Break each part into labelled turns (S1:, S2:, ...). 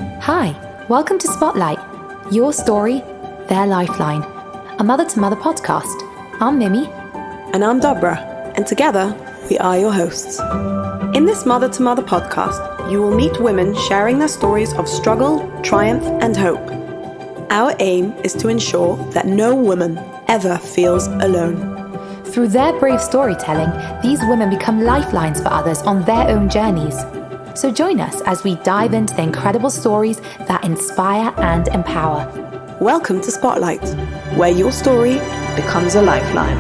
S1: Hi, welcome to Spotlight, your story, their lifeline, a mother-to-mother podcast. I'm Mimi.
S2: And I'm Dobra, and together we are your hosts. In this mother-to-mother podcast, you will meet women sharing their stories of struggle, triumph, and hope. Our aim is to ensure that no woman ever feels alone.
S1: Through their brave storytelling, these women become lifelines for others on their own journeys. So join us as we dive into the incredible stories that inspire and empower.
S2: Welcome to Spotlight, where your story becomes a lifeline.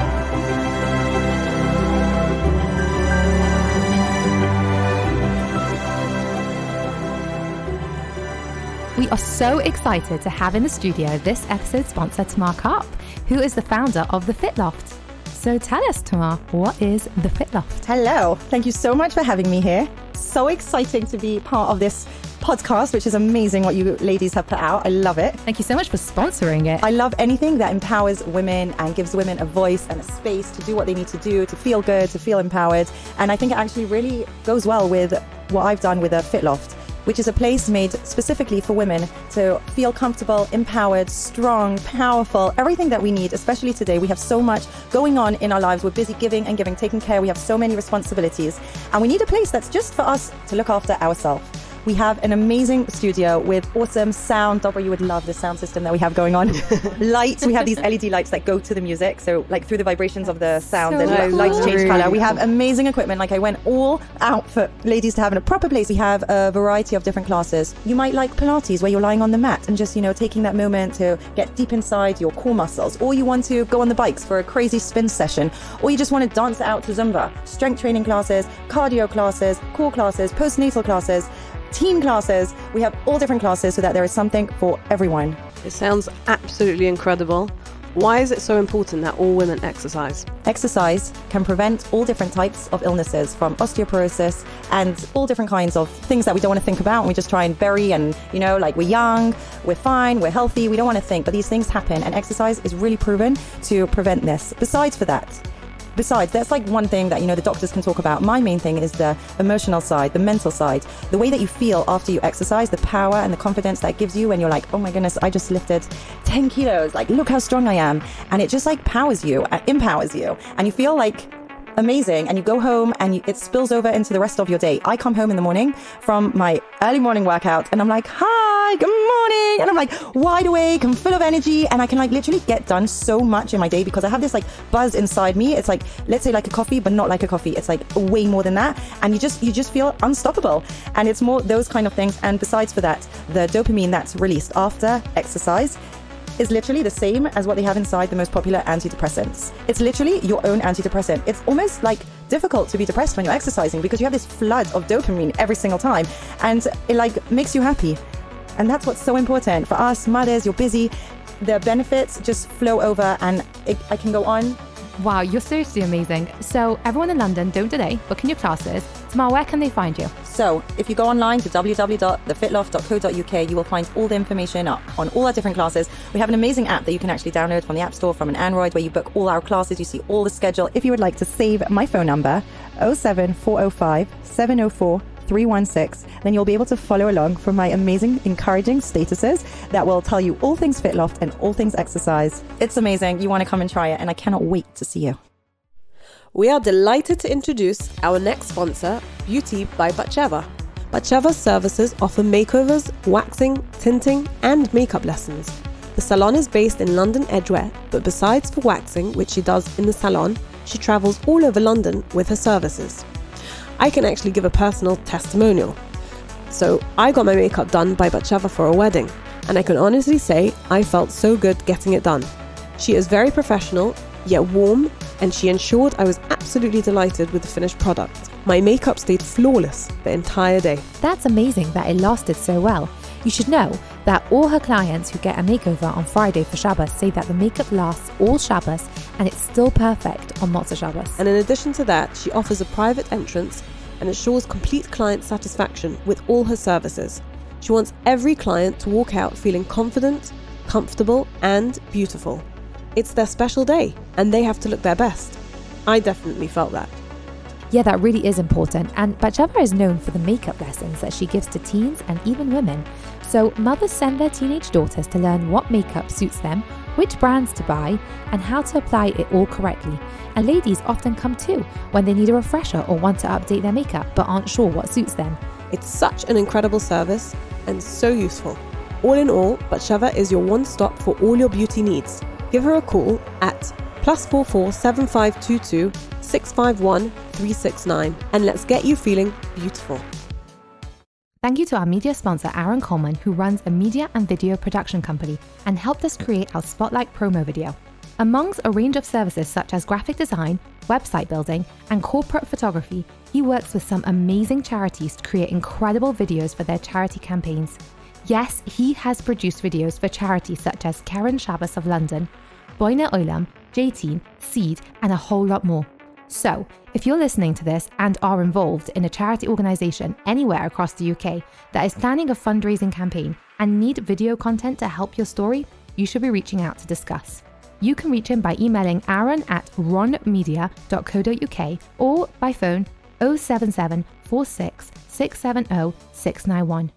S1: We are so excited to have in the studio this episode's sponsor, Tamar Karp, who is the founder of the FitLoft. So tell us, Tamar, what is the FitLoft?
S3: Hello. Thank you so much for having me here. So exciting to be part of this podcast, which is amazing what you ladies have put out. I love it.
S1: Thank you so much for sponsoring it.
S3: I love anything that empowers women and gives women a voice and a space to do what they need to do, to feel good, to feel empowered. And I think it actually really goes well with what I've done with the FitLoft, which is a place made specifically for women to feel comfortable, empowered, strong, powerful, everything that we need, especially today. We have so much going on in our lives. We're busy giving and giving, taking care. We have so many responsibilities, and we need a place that's just for us to look after ourselves. We have an amazing studio with awesome sound. Dobra, you would love the sound system that we have going on. Lights, we have these LED lights that go to the music. So like through the vibrations of the sound, the lights change color. We have amazing equipment. Like I went all out for ladies to have in a proper place. We have a variety of different classes. You might like Pilates, where you're lying on the mat and just, taking that moment to get deep inside your core muscles. Or you want to go on the bikes for a crazy spin session. Or you just want to dance out to Zumba. Strength training classes, cardio classes, core classes, postnatal classes, teen classes. We have all different classes so that there is something for everyone.
S2: It sounds absolutely incredible. Why is it so important that all women exercise?
S3: Exercise can prevent all different types of illnesses, from osteoporosis and all different kinds of things that we don't want to think about. And we just try and bury and, like we're young, we're fine, we're healthy. We don't want to think, but these things happen, and exercise is really proven to prevent this. Besides, that's like one thing that, the doctors can talk about. My main thing is the emotional side, the mental side, the way that you feel after you exercise, the power and the confidence that gives you when you're like, oh my goodness, I just lifted 10 kilos. Like, look how strong I am. And it just like empowers you, and you feel like amazing, and you go home and it spills over into the rest of your day. I come home in the morning from my early morning workout and I'm like, hi, good morning. And I'm like wide awake, I'm full of energy, and I can like literally get done so much in my day because I have this like buzz inside me. It's like, let's say like a coffee, but not like a coffee. It's like way more than that. And you just feel unstoppable. And it's more those kind of things. And besides for that, the dopamine that's released after exercise is literally the same as what they have inside the most popular antidepressants. It's literally your own antidepressant. It's almost like difficult to be depressed when you're exercising because you have this flood of dopamine every single time, and it like makes you happy. And that's what's so important for us mothers. You're busy, the benefits just flow over, and I can go on.
S1: Wow, you're seriously amazing. So everyone in London, don't delay, book in your classes. Tamar, where can they find you?
S3: So if you go online to www.thefitloft.co.uk, you will find all the information up on all our different classes. We have an amazing app that you can actually download from the App Store, from an Android, where you book all our classes. You see all the schedule. If you would like to save my phone number, 07405 704 316, then you'll be able to follow along from my amazing, encouraging statuses that will tell you all things FitLoft and all things exercise. It's amazing. You want to come and try it, and I cannot wait to see you.
S2: We are delighted to introduce our next sponsor, Beauty by Batsheva. Batsheva services offer makeovers, waxing, tinting, and makeup lessons. The salon is based in London Edgware, but besides for waxing, which she does in the salon, she travels all over London with her services. I can actually give a personal testimonial. So I got my makeup done by Batsheva for a wedding, and I can honestly say I felt so good getting it done. She is very professional, yet warm, and she ensured I was absolutely delighted with the finished product. My makeup stayed flawless the entire day.
S1: That's amazing that it lasted so well. You should know that all her clients who get a makeover on Friday for Shabbos say that the makeup lasts all Shabbos and it's still perfect on Motzei Shabbos.
S2: And in addition to that, she offers a private entrance and ensures complete client satisfaction with all her services. She wants every client to walk out feeling confident, comfortable, and beautiful. It's their special day and they have to look their best. I definitely felt that.
S1: Yeah, that really is important. And Batsheva is known for the makeup lessons that she gives to teens and even women. So mothers send their teenage daughters to learn what makeup suits them, which brands to buy, and how to apply it all correctly. And ladies often come too when they need a refresher or want to update their makeup but aren't sure what suits them.
S2: It's such an incredible service and so useful. All in all, Batsheva is your one-stop for all your beauty needs. Give her a call at +44 7522 651 369 and let's get you feeling beautiful.
S1: Thank you to our media sponsor, Aaron Coleman, who runs a media and video production company and helped us create our Spotlight promo video. Amongst a range of services such as graphic design, website building, and corporate photography, he works with some amazing charities to create incredible videos for their charity campaigns. Yes, he has produced videos for charities such as Karen Shabbos of London, Boine Olam, J-Teen, Seed, and a whole lot more. So, if you're listening to this and are involved in a charity organisation anywhere across the UK that is planning a fundraising campaign and need video content to help your story, you should be reaching out to discuss. You can reach him by emailing Aaron at ronmedia.co.uk or by phone 077 46 670 691.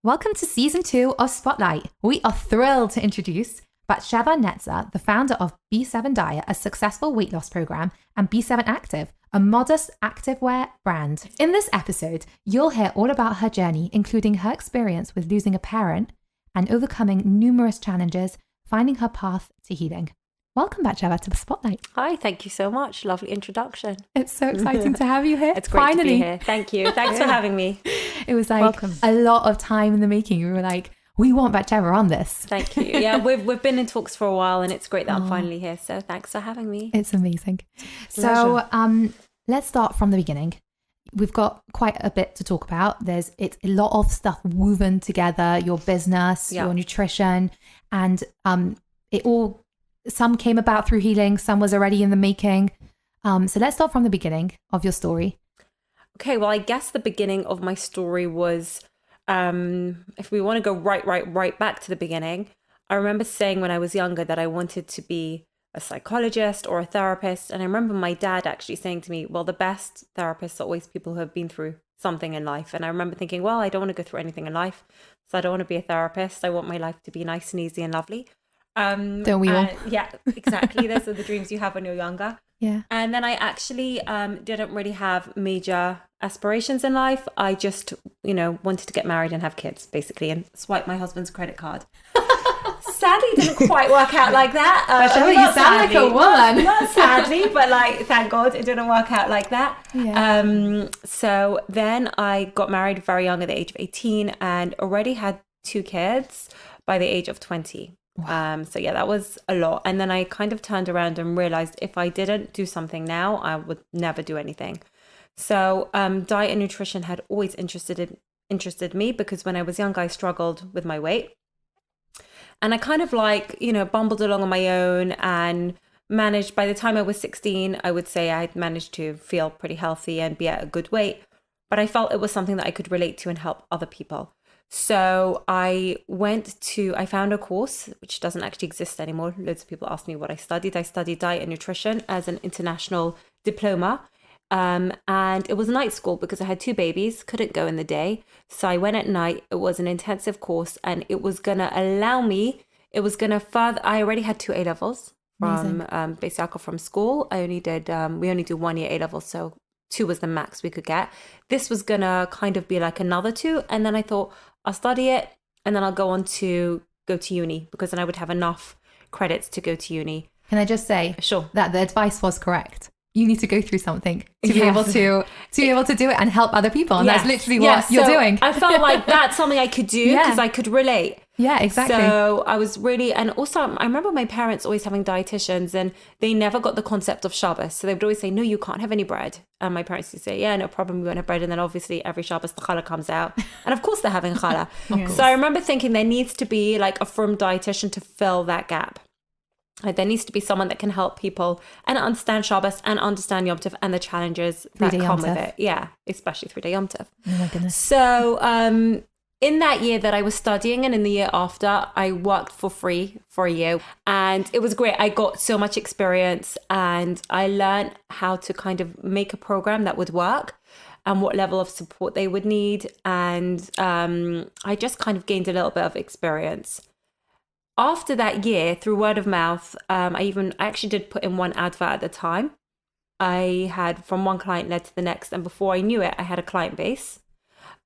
S1: Welcome to Season 2 of Spotlight. We are thrilled to introduce Batsheva Netzer, the founder of B7 Diet, a successful weight loss program, and B7 Active, a modest activewear brand. In this episode, you'll hear all about her journey, including her experience with losing a parent and overcoming numerous challenges, finding her path to healing. Welcome, Batsheva, to the Spotlight.
S4: Hi, thank you so much. Lovely introduction.
S1: It's so exciting to have you here.
S4: It's great
S1: Finally.
S4: to be here. Thank you. Thanks for having me.
S1: It was like
S4: Welcome.
S1: a lot of time in the making. We were like, we want Batsheva on this.
S4: Thank you. Yeah, we've been in talks for a while and it's great that I'm finally here. So thanks for having me.
S1: It's amazing. So let's start from the beginning. We've got quite a bit to talk about. It's a lot of stuff woven together, your business, your nutrition, and some came about through healing, some was already in the making. So let's start from the beginning of your story.
S4: Okay, well, I guess the beginning of my story was, if we want to go right back to the beginning, I remember saying when I was younger that I wanted to be a psychologist or a therapist. And I remember my dad actually saying to me, well, the best therapists are always people who have been through something in life. And I remember thinking, well, I don't want to go through anything in life. So I don't want to be a therapist. I want my life to be nice and easy and lovely.
S1: Don't we all?
S4: Yeah, exactly. Those are the dreams you have when you're younger.
S1: Yeah.
S4: And then I actually didn't really have major aspirations in life. I just, wanted to get married and have kids, basically, and swipe my husband's credit card. Sadly, didn't quite work out like that.
S1: You sound like a woman.
S4: Not sadly, but thank God it didn't work out like that.
S1: Yeah.
S4: So then I got married very young at the age of 18 and already had 2 kids by the age of 20. Wow. So yeah, that was a lot. And then I kind of turned around and realized if I didn't do something now, I would never do anything. So diet and nutrition had always interested me because when I was young, I struggled with my weight. And I kind of bumbled along on my own and managed, by the time I was 16, I would say I had managed to feel pretty healthy and be at a good weight. But I felt it was something that I could relate to and help other people. So I found a course, which doesn't actually exist anymore. Loads of people ask me what I studied. I studied diet and nutrition as an international diploma. And it was a night school because I had 2 babies, couldn't go in the day. So I went at night. It was an intensive course and it was going to allow me, I already had 2 A-levels from Basiaco from school. We only do 1 year A-level. So 2 was the max we could get. This was going to kind of be like another 2. And then I thought I'll study it and then I'll go on to go to uni because then I would have enough credits to go to uni.
S1: Can I just say that the advice was correct? You need to go through something to be able to do it and help other people. And that's literally what you're doing.
S4: I felt like that's something I could do because I could relate.
S1: Yeah, exactly.
S4: So I was really, and also I remember my parents always having dietitians and they never got the concept of Shabbos. So they would always say, no, you can't have any bread. And my parents would say, yeah, no problem, we won't have bread. And then obviously every Shabbos the challah comes out. And of course they're having challah. So I remember thinking there needs to be like a firm dietitian to fill that gap. There needs to be someone that can help people and understand Shabbos and understand Yom Tov and the challenges that come with it. Yeah, especially 3-day Yom Tov.
S1: Oh my goodness.
S4: So in that year that I was studying and in the year after, I worked for free for a year and it was great. I got so much experience and I learned how to kind of make a program that would work. and what level of support they would need. And I just kind of gained a little bit of experience. After that year, through word of mouth, I actually did put in one advert at the time. I had from one client led to the next. And before I knew it, I had a client base.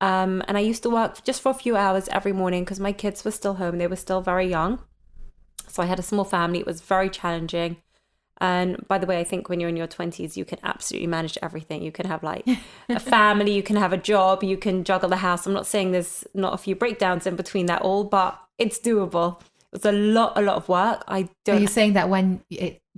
S4: And I used to work just for a few hours every morning because my kids were still home. They were still very young. So I had a small family. It was very challenging. And by the way, I think when you're in your 20s, you can absolutely manage everything. You can have like a family, you can have a job, you can juggle the house. I'm not saying there's not a few breakdowns in between that all, but it's doable. It was a lot of work. Are
S1: you saying that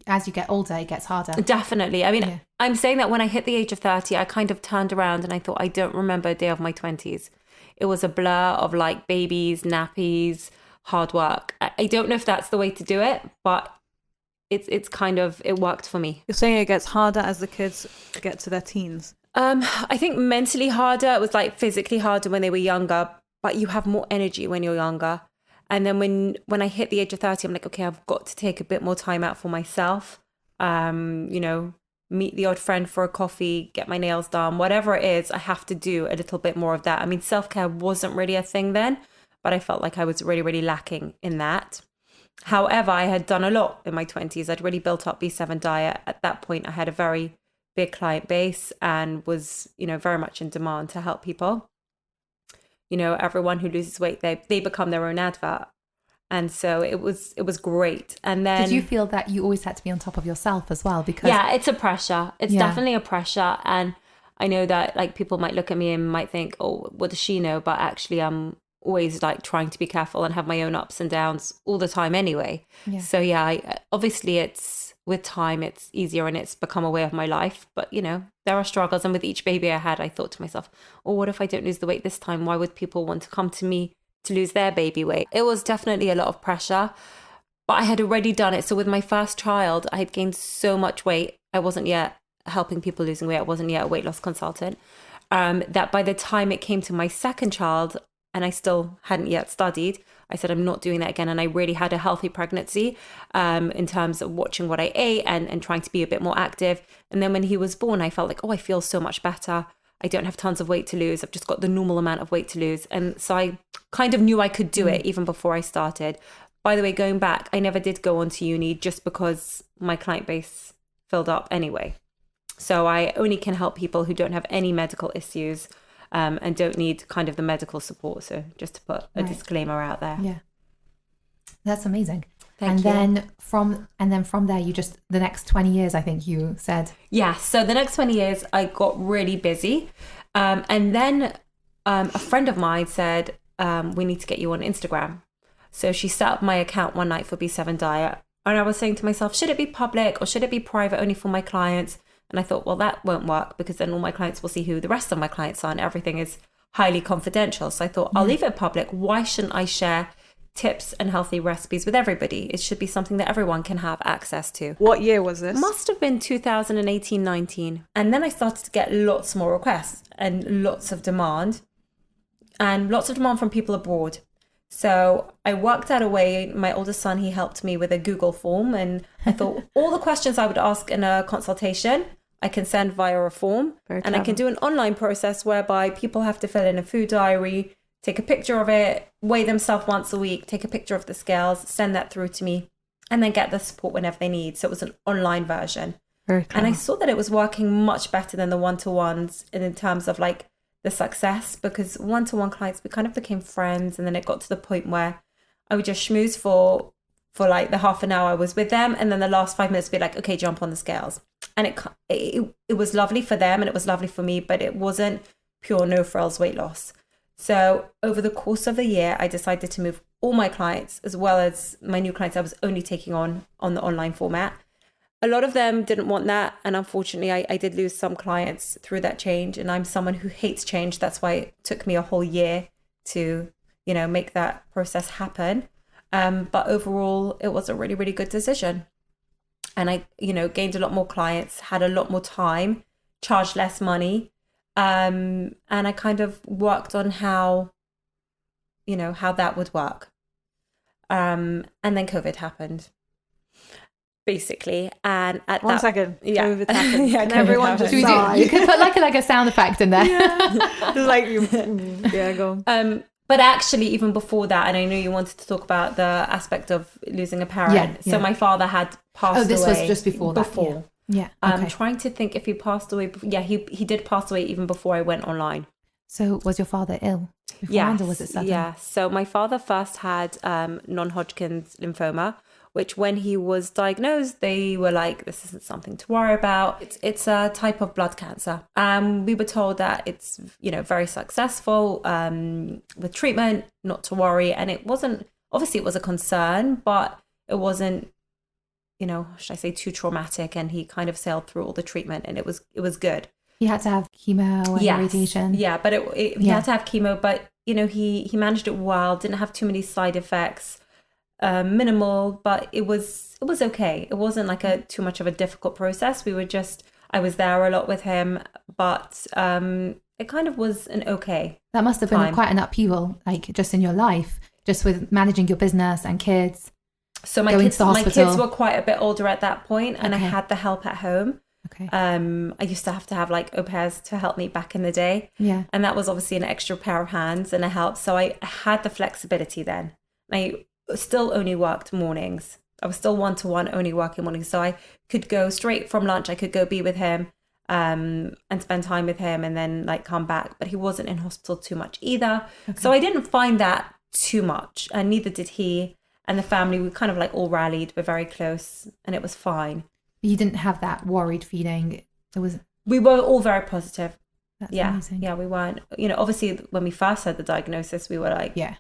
S1: as you get older, it gets harder?
S4: Definitely. I mean, I'm saying that when I hit the age of 30, I kind of turned around and I thought, I don't remember a day of my 20s. It was a blur of like babies, nappies, hard work. I don't know if that's the way to do it, but it's kind of, it worked for me.
S5: You're saying it gets harder as the kids get to their teens?
S4: I think mentally harder. It was like physically harder when they were younger, but you have more energy when you're younger. And then when I hit the age of 30, I'm like, okay, I've got to take a bit more time out for myself. Meet the odd friend for a coffee, get my nails done, whatever it is, I have to do a little bit more of that. I mean, self-care wasn't really a thing then, but I felt like I was really, really lacking in that. However, I had done a lot in my 20s. I'd really built up B7 Diet. At that point, I had a very big client base and was, very much in demand to help people. Everyone who loses weight, they become their own advert. And so it was great. And then,
S1: did you feel that you always had to be on top of yourself as well? Because
S4: it's a pressure. It's definitely a pressure. And I know that like people might look at me and might think, oh, what does she know? But actually I'm always like trying to be careful and have my own ups and downs all the time anyway. Yeah. So obviously it's with time, it's easier and it's become a way of my life. But there are struggles. And with each baby I had, I thought to myself, oh, what if I don't lose the weight this time? Why would people want to come to me to lose their baby weight? It was definitely a lot of pressure, but I had already done it. So with my first child, I had gained so much weight. I wasn't yet helping people losing weight. I wasn't yet a weight loss consultant. That by the time it came to my second child, and I still hadn't yet studied, I said, I'm not doing that again. And I really had a healthy pregnancy in terms of watching what I ate and trying to be a bit more active. And then when he was born, I felt like, oh, I feel so much better. I don't have tons of weight to lose. I've just got the normal amount of weight to lose. And so I kind of knew I could do it even before I started. By the way, going back, I never did go on to uni just because my client base filled up anyway. So I only can help people who don't have any medical issues and don't need kind of the medical support. So just to put a disclaimer out there.
S1: Yeah. That's amazing.
S4: Thank you.
S1: Then from there, you just, the next 20 years, I think you said.
S4: Yeah. So the next 20 years, I got really busy. And then a friend of mine said, we need to get you on Instagram. So she set up my account one night for B7 Diet. And I was saying to myself, should it be public or should it be private only for my clients? And I thought, well, that won't work because then all my clients will see who the rest of my clients are and everything is highly confidential. So I thought, I'll leave it public. Why shouldn't I share tips and healthy recipes with everybody? It should be something that everyone can have access to.
S5: What year was this?
S4: Must have been 2018-19. And then I started to get lots more requests and lots of demand from people abroad. So I worked out a way. My oldest son, he helped me with a Google form. And I thought all the questions I would ask in a consultation, I can send via a form. And I can do an online process whereby people have to fill in a food diary, take a picture of it, weigh themselves once a week, take a picture of the scales, send that through to me, and then get the support whenever they need. So it was an online version.
S5: Very clever.
S4: And I saw that it was working much better than the one-to-ones in terms of like the success, because one-to-one clients, we kind of became friends. And then it got to the point where I would just schmooze for like the half an hour I was with them. And then the last 5 minutes be like, okay, jump on the scales. And it was lovely for them and it was lovely for me, but it wasn't pure no frills weight loss. So over the course of the year, I decided to move all my clients as well as my new clients I was only taking on the online format. A lot of them didn't want that. And unfortunately, I did lose some clients through that change. And I'm someone who hates change. That's why it took me a whole year to, make that process happen. But overall, it was a really, really good decision. And I, gained a lot more clients, had a lot more time, charged less money. And I kind of worked on how that would work. And then COVID happened. basically. And at
S5: One
S4: that
S5: second.
S4: yeah.
S5: COVID happened.
S4: Yeah,
S5: and
S4: COVID
S5: everyone
S4: happened.
S5: just
S1: Should we
S5: sighed.
S1: you could put like a sound effect in there.
S5: Just like yeah, go on.
S4: But actually, even before that, and I know you wanted to talk about the aspect of losing a parent.
S1: Yeah,
S4: So
S1: yeah.
S4: my father had passed away.
S1: Oh, this was just before that.
S4: Before.
S1: Yeah.
S4: I'm
S1: Okay.
S4: trying to think if he passed away. Yeah, he did pass away even before I went online.
S1: So was your father ill beforehand, or was it sudden?
S4: Yeah. So my father first had non-Hodgkin's lymphoma, which when he was diagnosed, they were like, this isn't something to worry about. It's a type of blood cancer. We were told that it's, very successful with treatment, not to worry. And it wasn't, obviously it was a concern, but it wasn't, should I say, too traumatic. And he kind of sailed through all the treatment, and it was good.
S1: He had to have chemo and radiation.
S4: Yeah, but he had to have chemo, but he managed it well, didn't have too many side effects, minimal, but it was okay. It wasn't like too much of a difficult process. I was there a lot with him, but it kind of was an okay.
S1: That must have been
S4: time.
S1: quite an upheaval, like just in your life, just with managing your business and kids.
S4: So my
S1: going
S4: kids,
S1: to the
S4: my
S1: hospital.
S4: kids were quite a bit older at that point, and I
S1: Okay.
S4: had the help at home.
S1: Okay.
S4: I used to have like au pairs to help me back in the day.
S1: Yeah.
S4: And that was obviously an extra pair of hands and a help. So I had the flexibility then. I still only worked mornings. I was still one-to-one only working mornings. So I could go straight from lunch. I could go be with him and spend time with him and then like come back. But he wasn't in hospital too much either.
S1: Okay.
S4: So I didn't find that too much. And neither did he. And the family, we kind of like all rallied. We're very close and it was fine.
S1: You didn't have that worried feeling.
S4: We were all very positive.
S1: That's
S4: Yeah.
S1: amazing.
S4: Yeah, we weren't, obviously when we first had the diagnosis, we were like,
S1: Yeah.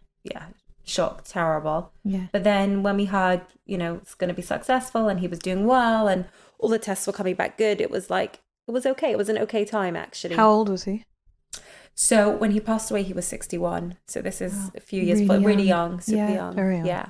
S4: shocked, terrible.
S1: Yeah.
S4: But then when we heard, it's going to be successful and he was doing well and all the tests were coming back good, it was like, it was okay. It was an okay time actually.
S5: How old was he?
S4: So when he passed away, he was 61. So this is a few years,
S1: Really
S4: but really
S1: young.
S4: young, super
S1: Yeah,
S4: young.
S5: very young.
S4: Yeah.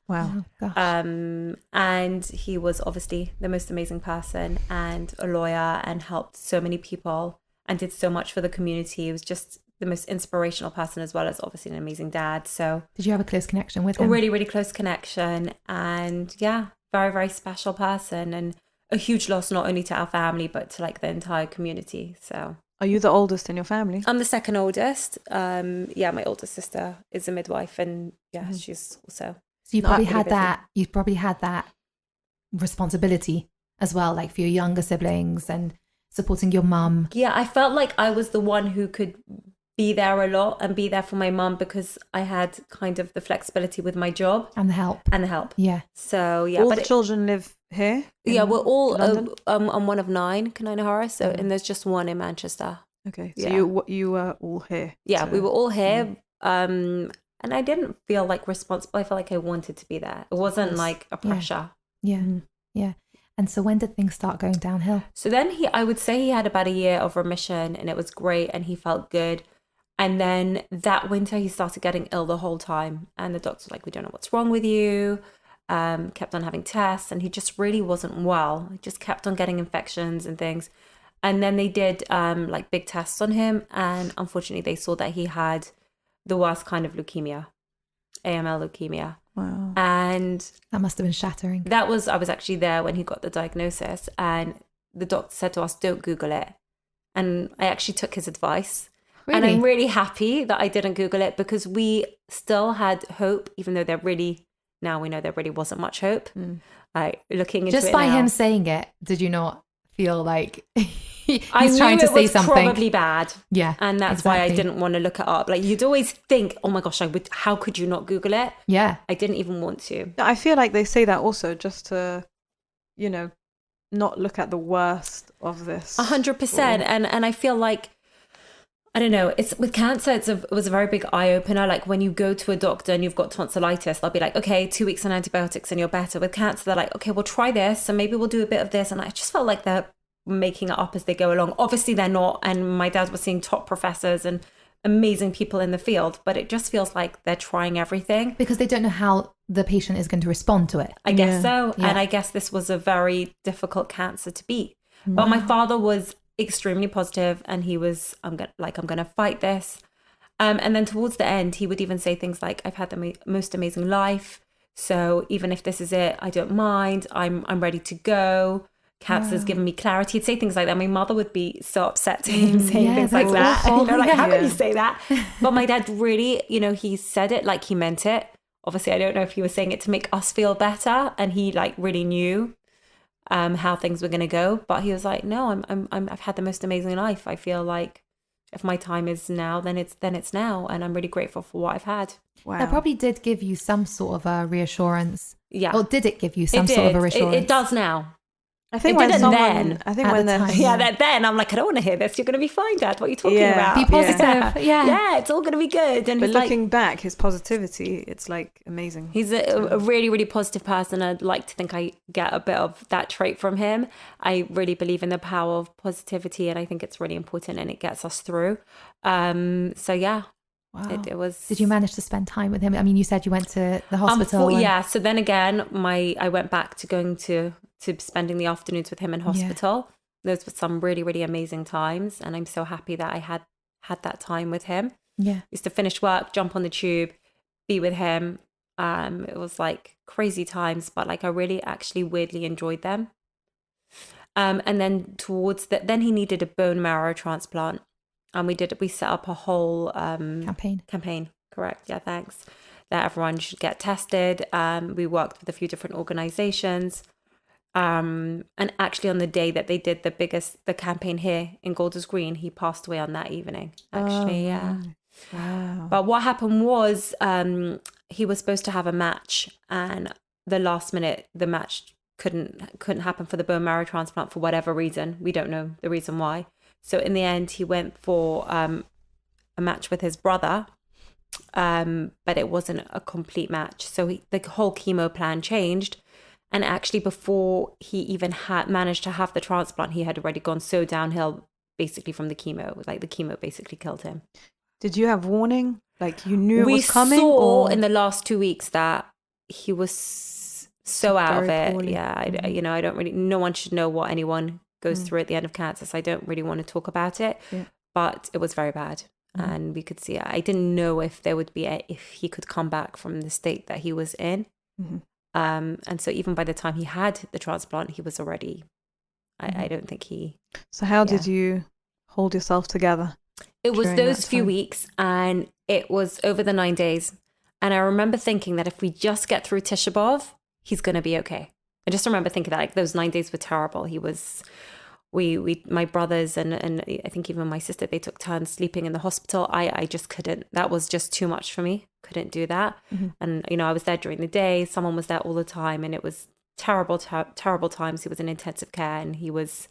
S5: Wow.
S1: Oh, gosh.
S4: And he was obviously the most amazing person and a lawyer and helped so many people and did so much for the community. He was just the most inspirational person as well as obviously an amazing dad. So
S1: Did you have a close connection with
S4: a
S1: him?
S4: really, really close connection and very, very special person and a huge loss not only to our family but to like the entire community. So
S5: Are you the oldest in your family?
S4: I'm the second oldest. My oldest sister is a midwife and she's also...
S1: So you
S5: Not
S1: probably
S4: really
S1: had
S4: busy.
S1: that. You probably had that responsibility as well, like for your younger siblings and supporting your mum.
S4: Yeah, I felt like I was the one who could be there a lot and be there for my mum because I had kind of the flexibility with my job
S1: And the help.
S4: and the help.
S1: Yeah.
S4: So yeah,
S5: All
S4: but
S5: the children live here?
S4: yeah,
S5: in
S4: we're all
S5: London?
S4: I'm one of 9 Kanina Horror, so and there's just one in Manchester.
S5: Okay, so
S4: Yeah.
S5: you were all here.
S4: Yeah,
S5: So-
S4: we were all here. And I didn't feel like responsible. I felt like I wanted to be there. It wasn't like a
S1: Yeah.
S4: pressure.
S1: Yeah.
S5: Mhm.
S1: Yeah. And so when did things start going downhill?
S4: So then I would say he had about a year of remission and it was great and he felt good. And then that winter he started getting ill the whole time. And the doctor was like, we don't know what's wrong with you. Kept on having tests and he just really wasn't well. He just kept on getting infections and things. And then they did like big tests on him. And unfortunately they saw that he had the worst kind of leukemia, AML leukemia.
S5: Wow.
S4: And
S1: That must have been shattering.
S4: I was actually there when he got the diagnosis and the doctor said to us, don't Google it. And I actually took his advice. And I'm really happy that I didn't Google it because we still had hope, even though now we know there really wasn't much hope. Like looking into
S1: Just
S4: it
S1: by
S4: now,
S1: him saying it, did you not feel like he's
S4: I knew
S1: trying to
S4: it
S1: say
S4: was
S1: something?
S4: probably bad.
S1: Yeah.
S4: And that's why I
S1: exactly.
S4: didn't want to look it up. Like you'd always think, oh my gosh, how could you not Google it?
S1: Yeah.
S4: I didn't even want to.
S5: I feel like they say that also just to, not look at the worst of this.
S4: 100%. And I feel like, I don't know, it's with cancer, it was a very big eye opener. Like when you go to a doctor and you've got tonsillitis, they'll be like, okay, 2 weeks on antibiotics and you're better. With cancer, they're like, okay, we'll try this and maybe we'll do a bit of this. And I just felt like they're making it up as they go along. Obviously they're not. And my dad was seeing top professors and amazing people in the field, but it just feels like they're trying everything.
S1: Because they don't know how the patient is going to respond to it.
S4: I guess
S5: Yeah.
S4: so.
S1: Yeah.
S4: And I guess this was a very difficult cancer to beat. But my father was extremely positive and he was, I'm gonna fight this. And then towards the end, he would even say things like, I've had the most amazing life. So even if this is it, I don't mind. I'm ready to go. Cancer's given me clarity. He'd say things like that. My mother would be so upset to him saying things like that.
S1: awful.
S4: You know, like, how can
S5: Yeah.
S4: you say that? But my dad really, you know, he said it like he meant it. Obviously, I don't know if he was saying it to make us feel better, and he like really knew how things were going to go. But he was like, no, I've had the most amazing life. I feel like if my time is now, then it's now, and I'm really grateful for what I've had.
S5: Wow.
S1: That probably did give you some sort of a reassurance.
S4: Yeah.
S1: Or did it give you some
S4: It
S1: sort of a
S4: did.
S1: reassurance?
S4: It does now.
S5: I think
S4: It
S5: when
S4: didn't
S5: someone,
S4: then,
S5: I think
S1: at
S5: when
S1: the
S5: they're,
S1: time.
S4: Yeah, then I'm like, I don't want to hear this. You're going to be fine, Dad. What are you talking
S5: Yeah.
S4: about?
S1: Be positive. Yeah.
S4: Yeah, it's all going to be good. And
S5: but
S4: he's like,
S5: looking back, his positivity, it's like amazing.
S4: he's a really, really positive person. I'd like to think I get a bit of that trait from him. I really believe in the power of positivity, and I think it's really important, and it gets us through. So yeah,
S1: Wow.
S4: it was.
S1: Did you manage to spend time with him? I mean, you said you went to the hospital. and-
S4: Yeah. So then again, I went back to going to spending the afternoons with him in hospital. Those were some really, really amazing times, and I'm so happy that I had that time with him.
S1: Yeah.
S4: Used to finish work, jump on the tube, be with him. It was like crazy times, but like I really actually weirdly enjoyed them. And then then he needed a bone marrow transplant, and we set up a whole campaign. Correct. Yeah. Thanks. That everyone should get tested. We worked with a few different organizations. And actually on the day that they did the campaign here in Golders Green, he passed away on that evening, actually. Yeah.
S5: Wow.
S4: But what happened was he was supposed to have a match, and the last minute the match couldn't happen for the bone marrow transplant for whatever reason. We don't know the reason why. So in the end he went for a match with his brother, but it wasn't a complete match. So the whole chemo plan changed. And actually, before he even had managed to have the transplant, he had already gone so downhill, basically from the chemo. Like the chemo basically killed him.
S5: Did you have warning? Like you knew it
S4: We
S5: was coming?
S4: saw
S5: or?
S4: in the last 2 weeks that he was so out of
S5: Very
S4: it.
S5: poorly.
S4: Yeah, I don't really. No one should know what anyone goes through at the end of cancer, so I don't really want to talk about it.
S5: Yeah.
S4: But it was very bad, and we could see it. I didn't know if there would be if he could come back from the state that he was in.
S5: Mm-hmm.
S4: And so even by the time he had the transplant, he was already, I don't think he...
S5: So how did you hold yourself together?
S4: It was
S5: during
S4: those
S5: that
S4: few
S5: time?
S4: weeks, and it was over the 9 days. And I remember thinking that if we just get through Tisha B'Av, he's going to be okay. I just remember thinking that like those 9 days were terrible. He was... my brothers and I think even my sister, they took turns sleeping in the hospital. I just couldn't. That was just too much for me. Couldn't do that.
S5: Mm-hmm.
S4: And I was there during the day. Someone was there all the time, and it was terrible times. He was in intensive care, and he was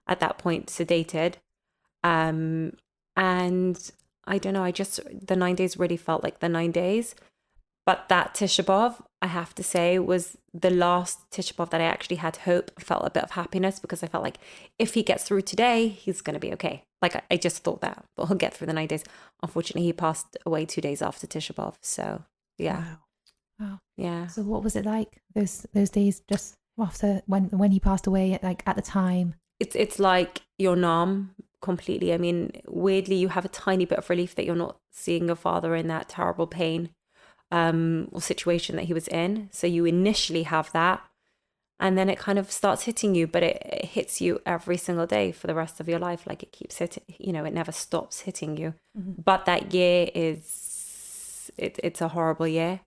S4: at that point sedated. And I don't know. The 9 days really felt like the 9 days. But that Tisha B'Av, I have to say, was the last Tisha B'Av that I actually had hope, felt a bit of happiness, because I felt like if he gets through today, he's going to be okay. Like I just thought that, but he'll get through the 9 days. Unfortunately, he passed away 2 days after Tisha B'Av. So yeah.
S1: Wow.
S4: Yeah.
S1: So what was it like those days just after when he passed away, like at the time?
S4: It's like you're numb completely. I mean, weirdly, you have a tiny bit of relief that you're not seeing your father in that terrible pain or situation that he was in. So you initially have that, and then it kind of starts hitting you, but it hits you every single day for the rest of your life. Like it keeps hitting, it never stops hitting you.
S5: Mm-hmm.
S4: But that year it's a horrible year,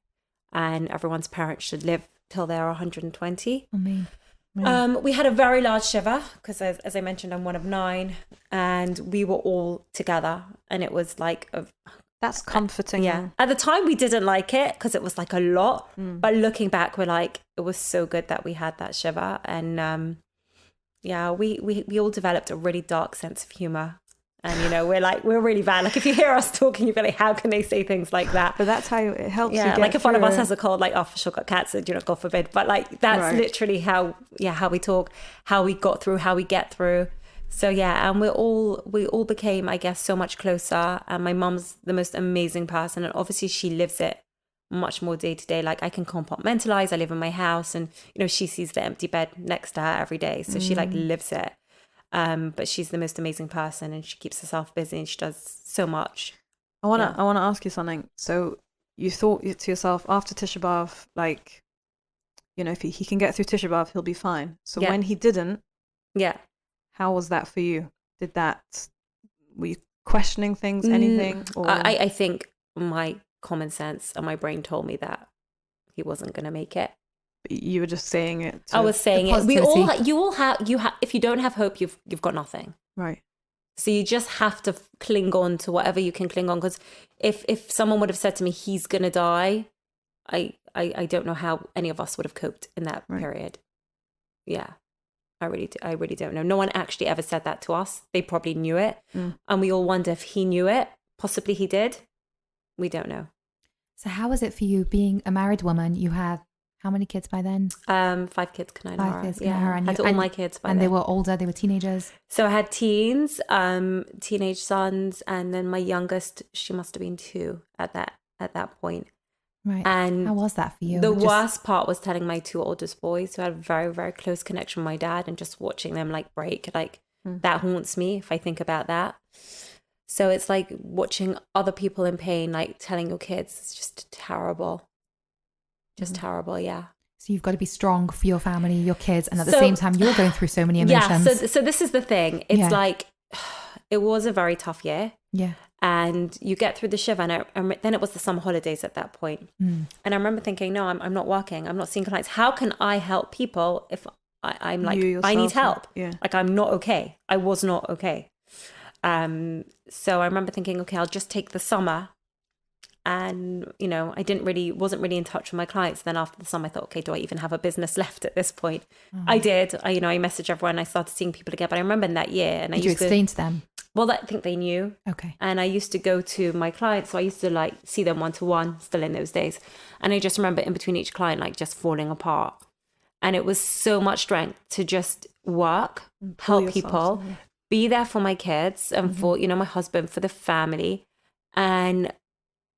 S4: and everyone's parents should live till they're 120.
S1: I mean,
S4: We had a very large shiva because, as I mentioned, I'm one of 9, and we were all together, and it was like
S5: That's comforting.
S4: yeah. At the time, we didn't like it because it was like a lot. But looking back, we're like, it was so good that we had that shiva. And we all developed a really dark sense of humor. And, we're really bad. Like if you hear us talking, you'd be like, how can they say things like that?
S5: But that's how it helps you
S4: Yeah,
S5: get
S4: like if one of
S5: through
S4: us
S5: it.
S4: has a cold, like, oh, for sure got cancer, God forbid. But like, that's
S5: Right.
S4: literally how we talk, how we got through, how we get through. So yeah, and we all became, I guess, so much closer. And my mum's the most amazing person, and obviously she lives it much more day to day. Like I can compartmentalize. I live in my house, and she sees the empty bed next to her every day, so she like lives it. But she's the most amazing person, and she keeps herself busy, and she does so much.
S5: I wanna ask you something. So you thought to yourself after Tisha B'Av, like you know, if he can get through Tisha B'Av, he'll be fine. So
S4: Yeah.
S5: when he didn't,
S4: Yeah.
S5: how was that for you? Were you questioning things, anything? Or
S4: I think my common sense and my brain told me that he wasn't going to make it.
S5: you were just saying it?
S4: I was saying
S1: the
S4: it. We
S1: positivity.
S4: all have, if you don't have hope, you've got nothing.
S5: Right.
S4: So you just have to cling on to whatever you can cling on. Because if someone would have said to me, he's going to die, I don't know how any of us would have coped in that period. Yeah. I really don't know. No one actually ever said that to us. They probably knew it. And we all wonder if he knew it. Possibly he did. We don't know.
S1: So how was it for you being a married woman? You had how many kids by then?
S4: 5 kids, Kanai and
S1: 5
S4: Hara.
S1: kids,
S4: Yeah,
S1: Kanai,
S4: had all my kids by
S1: and
S4: then.
S1: they were older, they were teenagers.
S4: So I had teens, teenage sons, and then my youngest, she must have been 2 at that point.
S1: Right.
S4: And
S1: how was that for you?
S4: The worst part was telling my 2 oldest boys who had a very, very close connection with my dad, and just watching them like break. Like that haunts me if I think about that. So it's like watching other people in pain, like telling your kids, it's just terrible. Just terrible, yeah.
S1: So you've got to be strong for your family, your kids, and at the same time, you're going through so many emotions.
S4: Yeah, so this is the thing. It's like, it was a very tough year.
S1: Yeah.
S4: And you get through the shiva, and then it was the summer holidays at that point. And I remember thinking, no, I'm not working. I'm not seeing clients. How can I help people if I'm like, I need help?
S5: Yeah.
S4: Like, I'm not okay. I was not okay. So I remember thinking, okay, I'll just take the summer. And, you know, wasn't really in touch with my clients. Then after the summer, I thought, okay, do I even have a business left at this point? I did. I messaged everyone. I started seeing people again. But I remember in that year, and
S1: Did you explain to them?
S4: Well, I think they knew.
S1: Okay.
S4: And I used to go to my clients. So I used to like see them one-to-one still in those days. And I just remember in between each client, like just falling apart. And it was so much strength to just work, help people, be there for my kids and for, my husband, for the family. And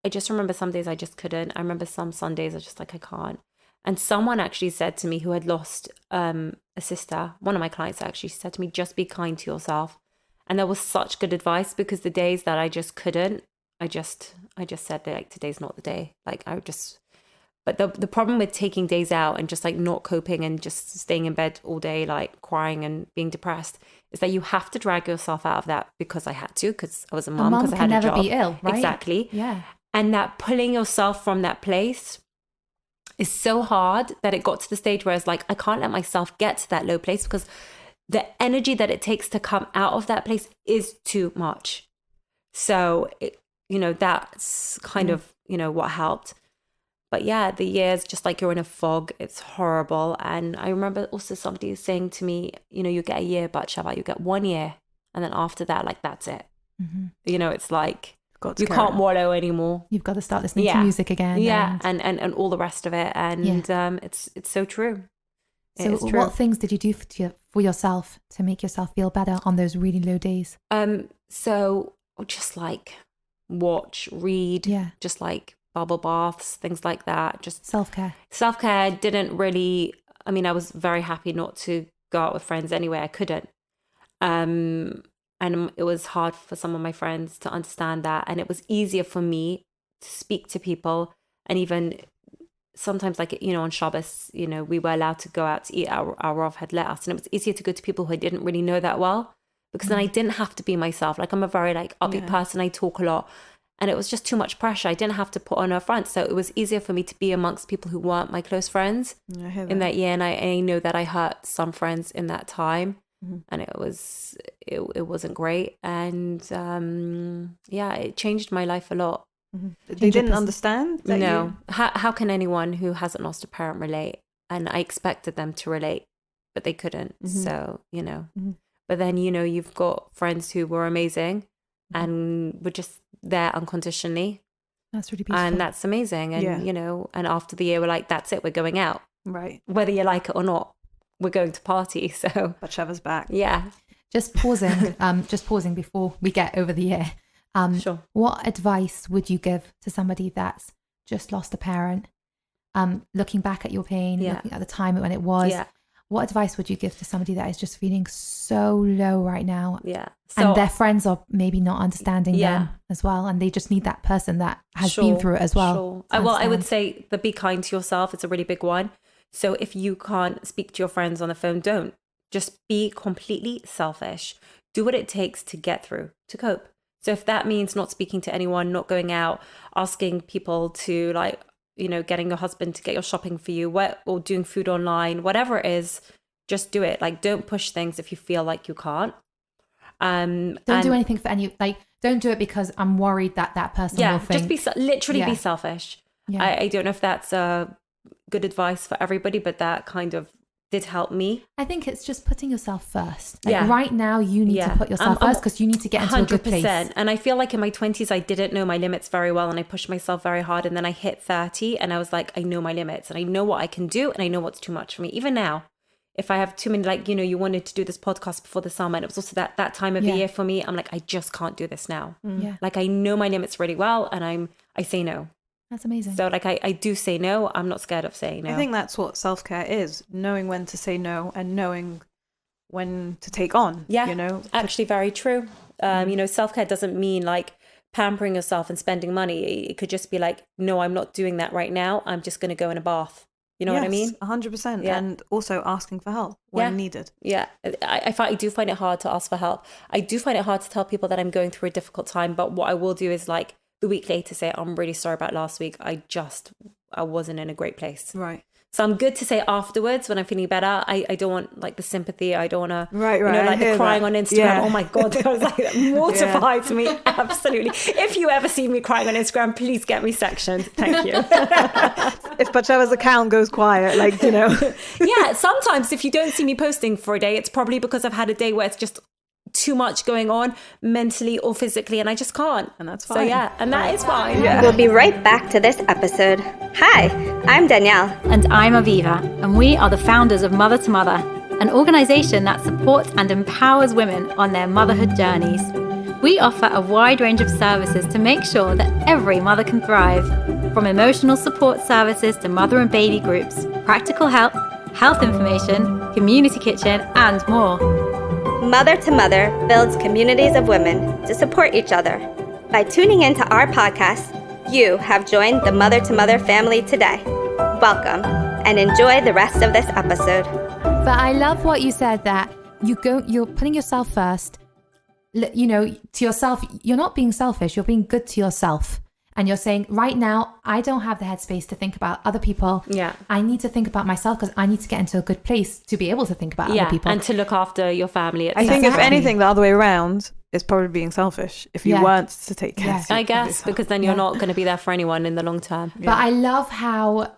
S4: I just remember some days I just couldn't. I remember some Sundays I was just like, I can't. And someone actually said to me who had lost a sister, one of my clients actually said to me, just be kind to yourself. And that was such good advice, because the days that I just couldn't, I just said like, today's not the day. Like but the problem with taking days out and just like not coping and just staying in bed all day, like crying and being depressed, is that you have to drag yourself out of that, because I had to, because I was a mum, because I had a job.
S1: A mum can never be ill, right?
S4: Exactly.
S1: Yeah.
S4: And that pulling yourself from that place is so hard that it got to the stage where it's like, I can't let myself get to that low place, because the energy that it takes to come out of that place is too much. So, that's kind of, what helped. But yeah, the years, just like you're in a fog, it's horrible. And I remember also somebody saying to me, you get a year, Batsheva, you get 1 year. And then after that, like, that's it. It's like, you can't wallow anymore.
S1: You've got to start listening to music again.
S4: Yeah, and all the rest of it. And it's so true.
S1: So what things did you do for yourself to make yourself feel better on those really low days?
S4: So just like watch, read, just like bubble baths, things like that. Just self-care didn't really, I was very happy not to go out with friends anyway. I couldn't. And it was hard for some of my friends to understand that. And it was easier for me to speak to people. And even sometimes, like, on Shabbos, we were allowed to go out to eat. Our Rav had let us. And it was easier to go to people who I didn't really know that well, because then I didn't have to be myself. Like, I'm a very upbeat person. I talk a lot. And it was just too much pressure. I didn't have to put on a front. So it was easier for me to be amongst people who weren't my close friends in that year. And I know that I hurt some friends in that time. And it wasn't great. And it changed my life a lot.
S5: They didn't understand that?
S4: No. How can anyone who hasn't lost a parent relate? And I expected them to relate, but they couldn't. So, But then, you've got friends who were amazing and were just there unconditionally. That's really beautiful. And that's amazing. And, and after the year, we're like, that's it. We're going out.
S5: Right.
S4: Whether you like it or not, we're going to party. So
S5: Batsheva's back.
S4: Yeah.
S1: Just pausing before we get over the year.
S4: Sure.
S1: What advice would you give to somebody that's just lost a parent? Looking back at your pain, looking at the time when it was, what advice would you give to somebody that is just feeling so low right now?
S4: Yeah.
S1: And their friends are maybe not understanding them as well. And they just need that person that has been through it as well.
S4: Sure. Well, I would say the be kind to yourself. It's a really big one, So if you can't speak to your friends on the phone, don't. Just be completely selfish. Do what it takes to get through, to cope. So if that means not speaking to anyone, not going out, asking people to like, you know, getting your husband to get your shopping for you, or doing food online, whatever it is, just do it. Like, don't push things if you feel like you can't.
S1: Don't do anything for any, like, don't do it because I'm worried that that person will think.
S4: Just literally be selfish.
S1: Yeah.
S4: I don't know if that's good advice for everybody, but that kind of did help me.
S1: I think it's just putting yourself first. Like right now you need to put yourself first because you need to get into 100%. A good place.
S4: And I feel like in my 20s, I didn't know my limits very well and I pushed myself very hard. And then I hit 30 and I was like, I know my limits and I know what I can do and I know what's too much for me. Even now, if I have too many, like, you know, you wanted to do this podcast before the summer and it was also that time of the year for me. I'm like, I just can't do this now.
S1: Yeah.
S4: Like, I know my limits really well and I say no.
S1: That's amazing.
S4: So like I do say no. I'm not scared of saying no.
S5: I think that's what self-care is, knowing when to say no and knowing when to take on.
S4: Yeah,
S5: you know,
S4: actually very true. You know, self-care doesn't mean like pampering yourself and spending money. It could just be like, no, I'm not doing that right now. I'm just going to go in a bath. You know what I mean?
S5: 100%.
S4: Yeah.
S5: And also asking for help when needed.
S4: Yeah. I do find it hard to ask for help. I do find it hard to tell people that I'm going through a difficult time. But what I will do is like, the week later say, I'm really sorry about last week. I wasn't in a great place.
S5: Right.
S4: So I'm good to say afterwards when I'm feeling better. I don't want like the sympathy. I don't want to,
S5: right.
S4: You know, like the crying on Instagram.
S5: Yeah.
S4: Oh my God. I was like, that mortifies me. Absolutely. If you ever see me crying on Instagram, please get me sectioned. Thank you.
S5: If Batsheva's account goes quiet, like, you know.
S4: Yeah. Sometimes if you don't see me posting for a day, it's probably because I've had a day where it's just too much going on mentally or physically and I just can't.
S5: And that's fine.
S4: So yeah, and that is fine.
S2: Yeah.
S6: We'll be right back to this episode. Hi, I'm Danielle.
S7: And I'm Aviva, and we are the founders of Mother to Mother, an organisation that supports and empowers women on their motherhood journeys. We offer a wide range of services to make sure that every mother can thrive, from emotional support services to mother and baby groups, practical help, health information, community kitchen, and more.
S6: Mother to Mother builds communities of women to support each other. By tuning into our podcast, you have joined the Mother to Mother family today. Welcome and enjoy the rest of this episode.
S1: But I love what you said, that you're putting yourself first. You know, to yourself, you're not being selfish, you're being good to yourself. And you're saying, right now, I don't have the headspace to think about other people.
S4: Yeah.
S1: I need to think about myself because I need to get into a good place to be able to think about other people.
S4: And to look after your family.
S5: I think if anything, the other way around is probably being selfish if you weren't to take care of yourself.
S4: I guess, because then you're not going to be there for anyone in the long term.
S1: But I love how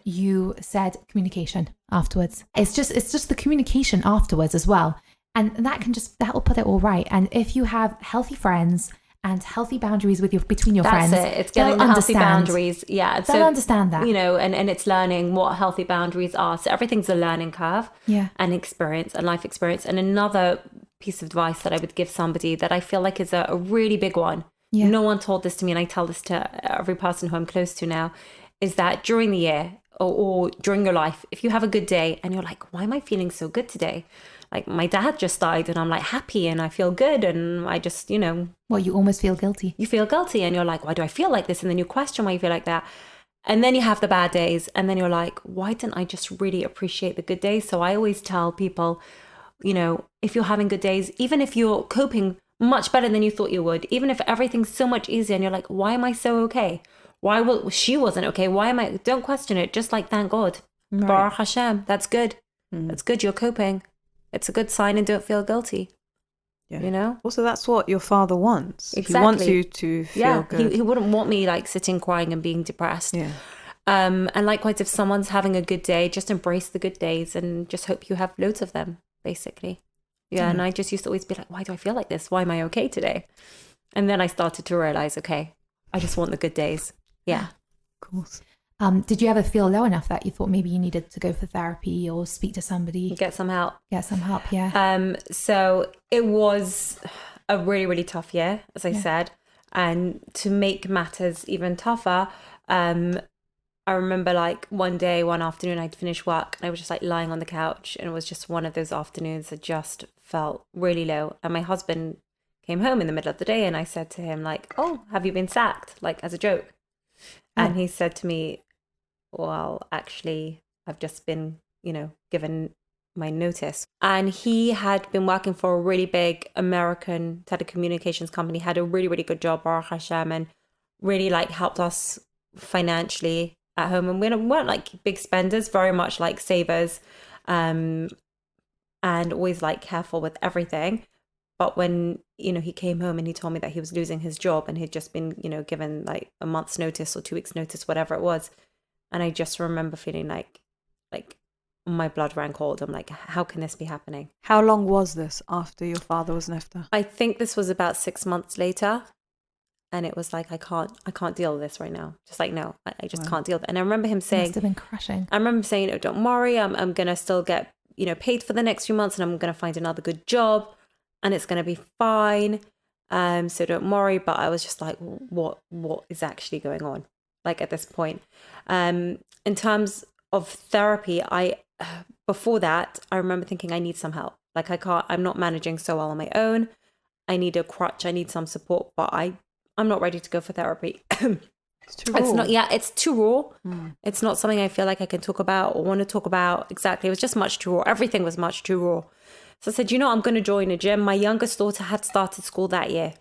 S1: you said communication afterwards. It's just the communication afterwards as well. And that will put it all right. And if you have healthy friends and healthy boundaries between your friends.
S4: That's it. It's getting the healthy boundaries. Yeah.
S1: They'll understand that.
S4: You know, and it's learning what healthy boundaries are. So everything's a learning curve.
S1: Yeah.
S4: And experience and life experience. And another piece of advice that I would give somebody that I feel like is a really big one. Yeah. No one told this to me, and I tell this to every person who I'm close to now, is that during the year or during your life, if you have a good day and you're like, why am I feeling so good today? Like, my dad just died and I'm like happy and I feel good and I just, you know.
S1: Well, you almost feel guilty.
S4: You feel guilty and you're like, why do I feel like this? And then you question why you feel like that. And then you have the bad days and then you're like, why didn't I just really appreciate the good days? So I always tell people, you know, if you're having good days, even if you're coping much better than you thought you would, even if everything's so much easier and you're like, why am I so okay? She wasn't okay? Why am I? Don't question it. Just like, thank God. Right. Baruch Hashem. That's good. That's good. You're coping. It's a good sign and don't feel guilty. Yeah. You know?
S5: Also, that's what your father wants.
S4: Exactly.
S5: He wants you to feel good.
S4: He wouldn't want me like sitting crying and being depressed. Yeah. And likewise, if someone's having a good day, just embrace the good days and just hope you have loads of them, basically. Yeah. And I just used to always be like, why do I feel like this? Why am I okay today? And then I started to realize, okay, I just want the good days. Yeah.
S5: Of course.
S1: Did you ever feel low enough that you thought maybe you needed to go for therapy or speak to somebody?
S4: Get some help.
S1: Yeah.
S4: So it was a really, really tough year, as I said. And to make matters even tougher, I remember like one afternoon, I'd finished work and I was just like lying on the couch. And it was just one of those afternoons that just felt really low. And my husband came home in the middle of the day and I said to him like, oh, have you been sacked? Like, as a joke. And he said to me, well, actually, I've just been, given my notice. And he had been working for a really big American telecommunications company, had a really, really good job, Baruch Hashem, and really like helped us financially at home. And we weren't like big spenders, very much like savers, and always like careful with everything. But when, he came home and he told me that he was losing his job and he'd just been, given like a month's notice or 2 weeks notice, whatever it was. And I just remember feeling like my blood ran cold. I'm like, how can this be happening?
S5: How long was this after your father was nifta?
S4: I think this was about 6 months later. And it was like, I can't deal with this right now. Just like, no, I just can't deal with it. And I remember him saying,
S1: must have been crushing.
S4: I remember saying, don't worry, I'm going to still get, paid for the next few months and I'm going to find another good job and it's going to be fine. So don't worry. But I was just like, what is actually going on? Like at this point, in terms of therapy, before that, I remember thinking I need some help. Like I'm not managing so well on my own. I need a crutch. I need some support, but I'm not ready to go for therapy.
S5: It's too raw.
S4: It's too raw. It's not something I feel like I can talk about or want to talk about. Exactly. It was just much too raw. Everything was much too raw. So I said, I'm going to join a gym. My youngest daughter had started school that year.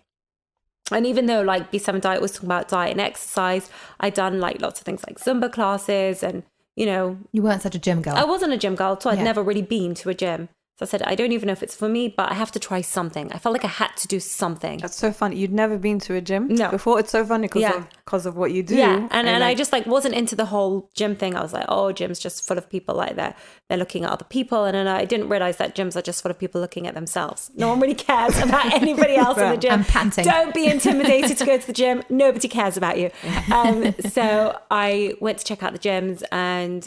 S4: And even though like B7 Diet was talking about diet and exercise, I'd done like lots of things like Zumba classes and,
S1: You weren't such a gym girl.
S4: I wasn't a gym girl, so I'd never really been to a gym. So I said, I don't even know if it's for me, but I have to try something. I felt like I had to do something.
S5: That's so funny. You'd never been to a gym before? It's so funny because of what you do.
S4: Yeah, and I just like wasn't into the whole gym thing. I was like, oh, gym's just full of people like that. They're looking at other people. And then I didn't realize that gyms are just full of people looking at themselves. No one really cares about anybody else in the gym.
S1: And panting.
S4: Don't be intimidated to go to the gym. Nobody cares about you. So I went to check out the gyms and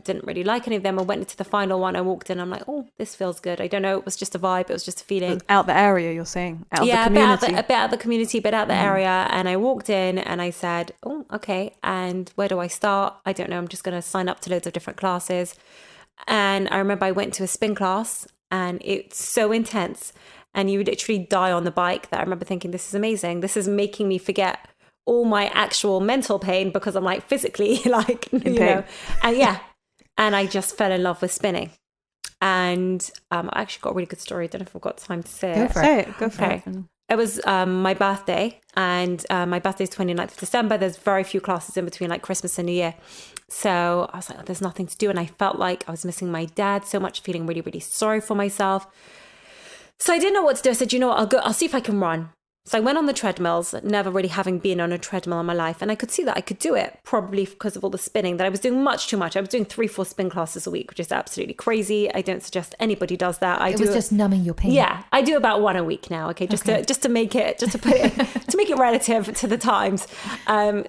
S4: didn't really like any of them. I went into the final one. I walked in. I'm like, oh, this feels good. I don't know. It was just a vibe. It was just a feeling.
S5: Out the area, you're saying? Out of the community?
S4: A bit out of the community, but out the area. And I walked in and I said, oh, okay. And where do I start? I don't know. I'm just going to sign up to loads of different classes. And I remember I went to a spin class and it's so intense. And you literally die on the bike that I remember thinking, this is amazing. This is making me forget all my actual mental pain because I'm like physically like, and and I just fell in love with spinning. And I actually got a really good story. I don't know if I've got time to say it.
S5: Go for it.
S4: It was my birthday, and my birthday is 29th of December. There's very few classes in between like Christmas and New Year. So I was like, there's nothing to do. And I felt like I was missing my dad so much, feeling really, really sorry for myself. So I didn't know what to do. I said, I'll see if I can run. So I went on the treadmills, never really having been on a treadmill in my life. And I could see that I could do it, probably because of all the spinning, that I was doing much too much. I was doing 3-4 spin classes a week, which is absolutely crazy. I don't suggest anybody does that.
S1: It was just numbing your pain.
S4: Yeah, I do about 1 a week now. Okay, to make it, to put it, to make it relative to the times.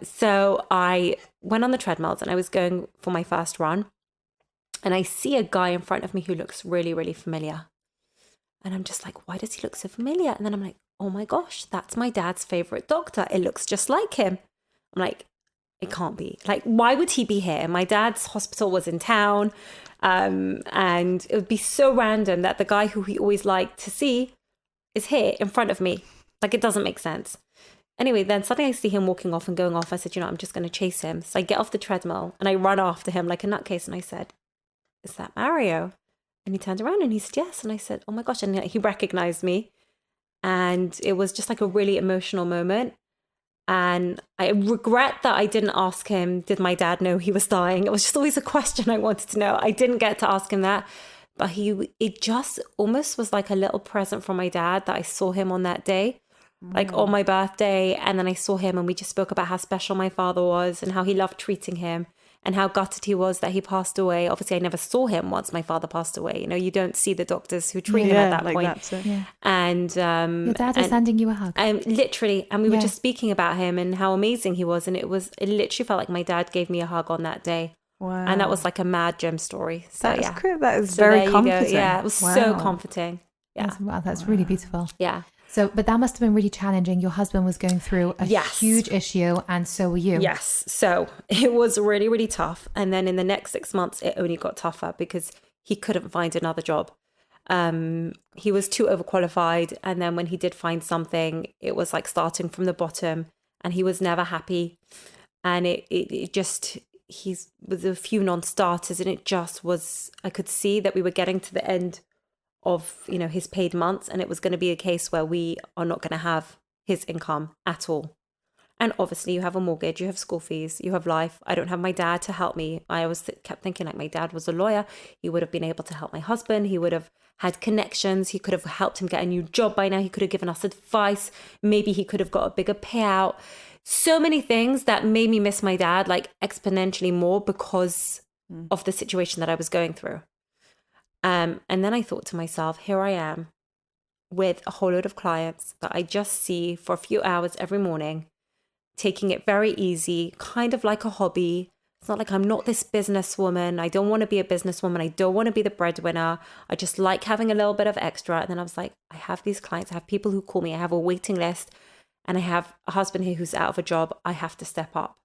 S4: So I went on the treadmills and I was going for my first run. And I see a guy in front of me who looks really, really familiar. And I'm just like, why does he look so familiar? And then I'm like, oh my gosh, that's my dad's favorite doctor. It looks just like him. I'm like, it can't be. Like, why would he be here? My dad's hospital was in town. And it would be so random that the guy who he always liked to see is here in front of me. Like, it doesn't make sense. Anyway, then suddenly I see him walking off and going off. I said, I'm just going to chase him. So I get off the treadmill and I run after him like a nutcase. And I said, is that Mario? And he turned around and he said, yes. And I said, oh my gosh. And he recognized me. And it was just like a really emotional moment. And I regret that I didn't ask him, did my dad know he was dying? It was just always a question I wanted to know. I didn't get to ask him that. But it just almost was like a little present from my dad that I saw him on that day, like on my birthday. And then I saw him and we just spoke about how special my father was and how he loved treating him. And how gutted he was that he passed away. Obviously, I never saw him once my father passed away. You don't see the doctors who treat him at that point.
S5: That's it.
S1: Yeah.
S4: And
S1: your dad was sending you a hug.
S4: Literally, and we were just speaking about him and how amazing he was. And it literally felt like my dad gave me a hug on that day.
S5: Wow.
S4: And that was like a mad gem story. So
S5: That's
S4: yeah,
S5: great. That is very comforting.
S4: Yeah, it was so comforting. Yeah,
S1: That's really beautiful.
S4: Yeah.
S1: So, but that must have been really challenging. Your husband was going through a huge issue and so were you.
S4: Yes. So it was really, really tough. And then in the next 6 months, it only got tougher because he couldn't find another job. He was too overqualified. And then when he did find something, it was like starting from the bottom and he was never happy. And he's with a few non-starters, and it just was, I could see that we were getting to the end of, you know, his paid months, and it was going to be a case where we are not going to have his income at all. And obviously you have a mortgage, you have school fees, you have life. I don't have my dad to help me. I always kept thinking like my dad was a lawyer. He would have been able to help my husband. He would have had connections. He could have helped him get a new job by now. He could have given us advice. Maybe he could have got a bigger payout. So many things that made me miss my dad like exponentially more because of the situation that I was going through. And then I thought to myself, here I am with a whole load of clients that I just see for a few hours every morning, taking it very easy, kind of like a hobby. It's not like I'm not this businesswoman. I don't want to be a businesswoman. I don't want to be the breadwinner. I just like having a little bit of extra. And then I was like, I have these clients. I have people who call me. I have a waiting list. And I have a husband here who's out of a job. I have to step up.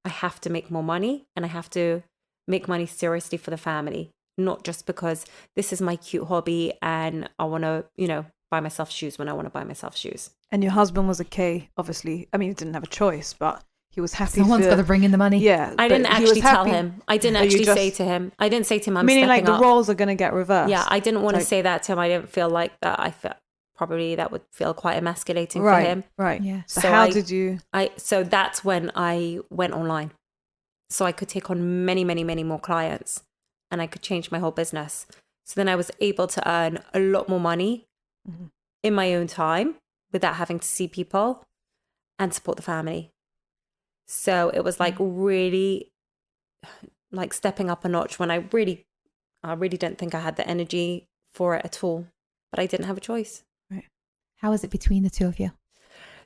S4: I have to make more money. And I have to make money seriously for the family. Not just because this is my cute hobby and I want to, you know, buy myself shoes when I want to buy myself shoes.
S5: And your husband was okay, obviously. I mean, he didn't have a choice, but he was happy.
S1: Someone's got to bring in the money.
S5: Yeah.
S4: I didn't actually tell him. I didn't actually say to him. I didn't say to him, I'm
S5: meaning
S4: stepping
S5: like the
S4: up.
S5: roles are going to get reversed.
S4: Yeah, I didn't want to say that to him. I didn't feel like that. I felt probably that would feel quite emasculating for him.
S5: Right.
S1: Yeah.
S5: So how did you?
S4: So that's when I went online. So I could take on many, many, many more clients and I could change my whole business. So then I was able to earn a lot more money in my own time without having to see people and support the family. So it was like really like stepping up a notch when I really didn't think I had the energy for it at all, but I didn't have a choice.
S5: Right.
S1: How was it between the two of you?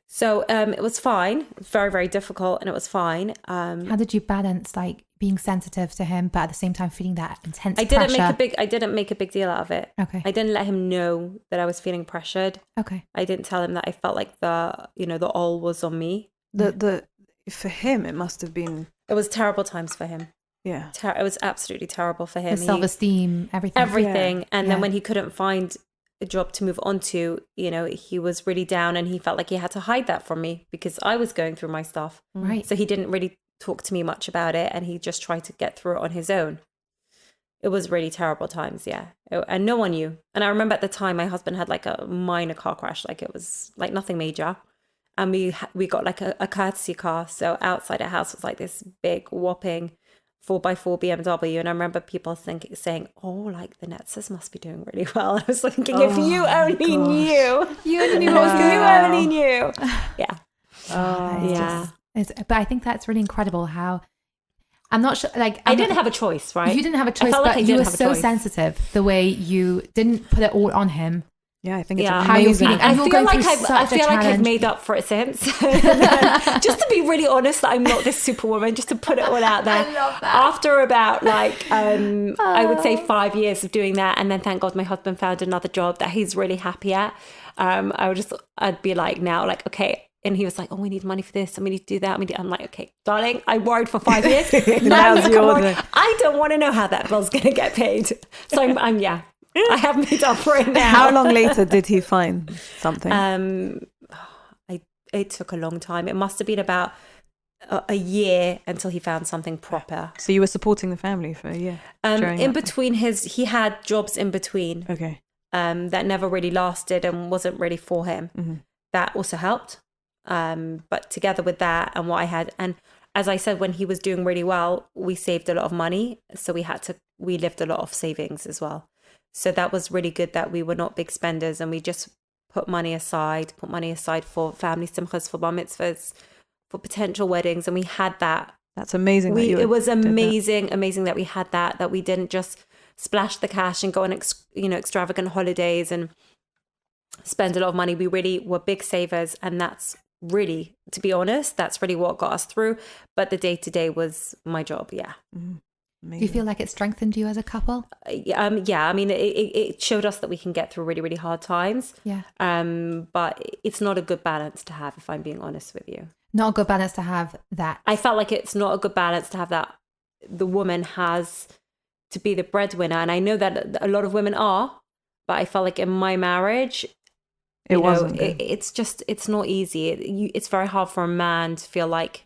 S4: So it was fine. It was very, very difficult and it was fine.
S1: How did you balance like being sensitive to him, but at the same time feeling that intense
S4: I
S1: pressure?
S4: didn't make a big deal out of it.
S1: Okay.
S4: I didn't let him know that I was feeling pressured.
S1: Okay.
S4: I didn't tell him that I felt like the all was on me.
S5: For him, it must have been.
S4: It was terrible times for him.
S5: Yeah.
S4: It was absolutely terrible for him.
S1: His self-esteem, everything.
S5: Yeah.
S4: And then when he couldn't find a job to move on to, he was really down and he felt like he had to hide that from me because I was going through my stuff.
S1: Right.
S4: So he didn't really talk to me much about it and he just tried to get through it on his own. It was really terrible times, yeah. And no one knew. And I remember at the time my husband had like a minor car crash, like it was like nothing major. And we got like a courtesy car. So outside our house was like this big whopping 4x4 BMW. And I remember people saying, oh, like the Netzers must be doing really well. I was thinking, if you only knew. You only knew. You only knew. Yeah. Yeah.
S1: But I think that's really incredible how, I'm not sure, like...
S4: I didn't have a choice, right?
S1: You didn't have a choice, but you were so sensitive the way you didn't put it all on him.
S5: Yeah, I think it's
S1: how you're
S5: amazing.
S1: feeling.
S4: I feel like I've made up for it since. Just to be really honest, that I'm not this superwoman, just to put it all out there.
S1: I love that.
S4: After about I would say 5 years of doing that, and then thank God my husband found another job that he's really happy at. I'd be like now, like, okay. And he was like, oh, we need money for this and we need to do that. I'm like, okay, darling, I worried for 5 years.
S5: Now's your day.
S4: I don't want to know how that bill's going to get paid. So I'm I have made up for it now.
S5: How long later did he find something?
S4: It took a long time. It must have been about a year until he found something proper.
S5: So you were supporting the family for a year?
S4: In between he had jobs in between.
S5: Okay.
S4: That never really lasted and wasn't really for him.
S5: Mm-hmm.
S4: That also helped. But together with that and what I had, and as I said, when he was doing really well, we saved a lot of money. So we lived a lot of savings as well. So that was really good that we were not big spenders and we just put money aside for family simchas, for bar mitzvahs, for potential weddings. And we had that.
S5: That's amazing.
S4: It was amazing that we had that we didn't just splash the cash and go on extravagant holidays and spend a lot of money. We really were big savers, and that's really, to be honest, that's really what got us through. But the day-to-day was my job. Yeah.
S5: Mm-hmm.
S1: Do you feel like it strengthened you as a couple?
S4: Yeah. I mean, it showed us that we can get through really, really hard times.
S1: Yeah.
S4: But it's not a good balance to have, if I'm being honest with you.
S1: Not a good balance to have that.
S4: I felt like it's not a good balance to have that. The woman has to be the breadwinner, and I know that a lot of women are, but I felt like in my marriage,
S5: it wasn't.
S4: It's not easy. It's very hard for a man to feel like,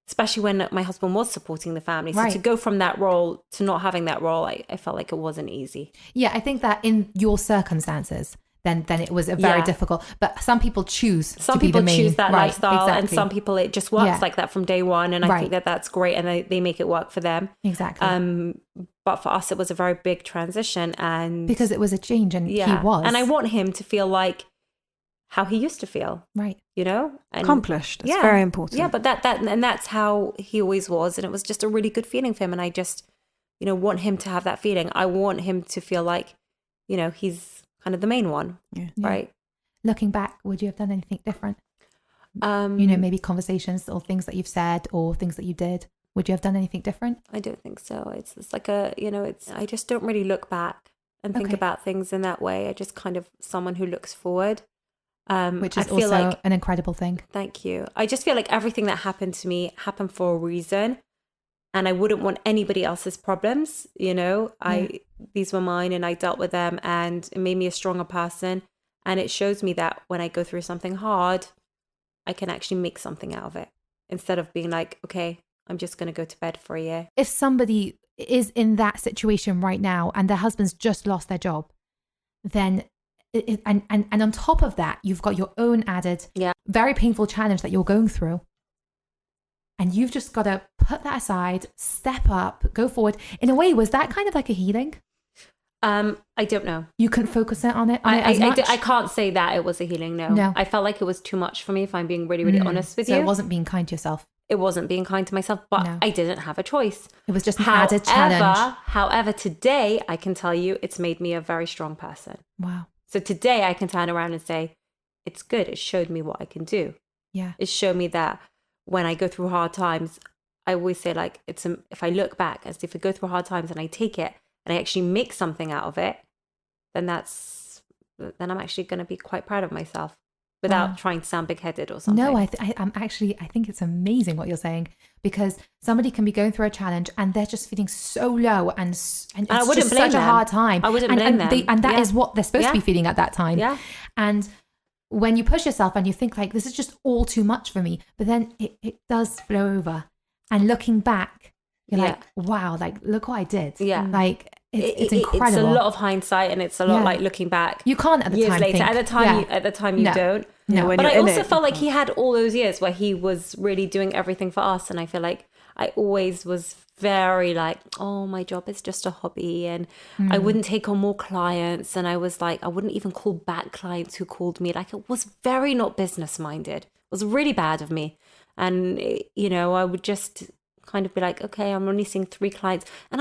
S4: especially when my husband was supporting the family. So
S1: Right.
S4: to go from that role to not having that role, I felt like it wasn't easy.
S1: Yeah, I think that in your circumstances, then it was a very difficult. But some people choose.
S4: Some
S1: to be
S4: people
S1: the main,
S4: choose that
S1: right,
S4: lifestyle, and
S1: exactly.
S4: some people it just works
S1: Yeah.
S4: like that from day one. And I think that that's great, and they make it work for them.
S1: Exactly.
S4: But for us, it was a very big transition, and
S1: because it was a change, and he was.
S4: and I want him to feel like how he used to feel,
S1: right.
S4: you know, and
S5: Accomplished. It's very important.
S4: Yeah, but that's how he always was, and it was just a really good feeling for him. And I just, you know, want him to have that feeling. I want him to feel like, you know, he's kind of the main one, right?
S1: Looking back, would you have done anything different? You know, maybe conversations or things that you've said or things that you did. Would you have done anything different?
S4: I don't think so. It's like I just don't really look back and think about things in that way. I just kind of someone who looks forward.
S1: Which is
S4: I feel
S1: also
S4: like,
S1: an incredible thing.
S4: Thank you. I just feel like everything that happened to me happened for a reason, and I wouldn't want anybody else's problems. You know, these were mine, and I dealt with them, and it made me a stronger person. And it shows me that when I go through something hard, I can actually make something out of it instead of being like, okay, I'm just going to go to bed for a year.
S1: If somebody is in that situation right now and their husband's just lost their job, then and on top of that, you've got your own added very painful challenge that you're going through. And you've just got to put that aside, step up, go forward. In a way, was that kind of like a healing?
S4: I don't know.
S1: You couldn't focus on it as much?
S4: I can't say that it was a healing, no. I felt like it was too much for me, if I'm being really, really honest with you.
S1: So it wasn't being kind to yourself.
S4: It wasn't being kind to myself, but I didn't have a choice.
S1: It was just an added challenge.
S4: However, today I can tell you it's made me a very strong person.
S1: Wow.
S4: So today I can turn around and say, it's good. It showed me what I can do.
S1: Yeah.
S4: It showed me that when I go through hard times, I always say like, if I look back, as if I go through hard times and I take it and I actually make something out of it, then I'm actually going to be quite proud of myself without trying to sound big-headed or something.
S1: No, I think it's amazing what you're saying, because somebody can be going through a challenge and they're just feeling so low and it's
S4: I wouldn't
S1: just
S4: blame
S1: such a
S4: them.
S1: hard time.
S4: I wouldn't blame them.
S1: And that is what they're supposed to be feeling at that time.
S4: Yeah.
S1: And when you push yourself and you think like, this is just all too much for me, but then it does blow over. And looking back, you're like, wow, like, look what I did.
S4: Yeah.
S1: Like, it's incredible.
S4: It's a lot of hindsight, and it's a lot like looking back.
S1: You can't at the
S4: years
S1: time
S4: later.
S1: think,
S4: At the time, you don't.
S1: No.
S5: When
S4: But
S5: you're
S4: I
S5: in
S4: also
S5: it,
S4: felt like he had all those years where he was really doing everything for us, and I feel like I always was very like, oh, my job is just a hobby, and I wouldn't take on more clients, and I was like, I wouldn't even call back clients who called me. Like, it was very not business minded. It was really bad of me, and you know, I would just kind of be like, okay, I'm only seeing 3 clients, and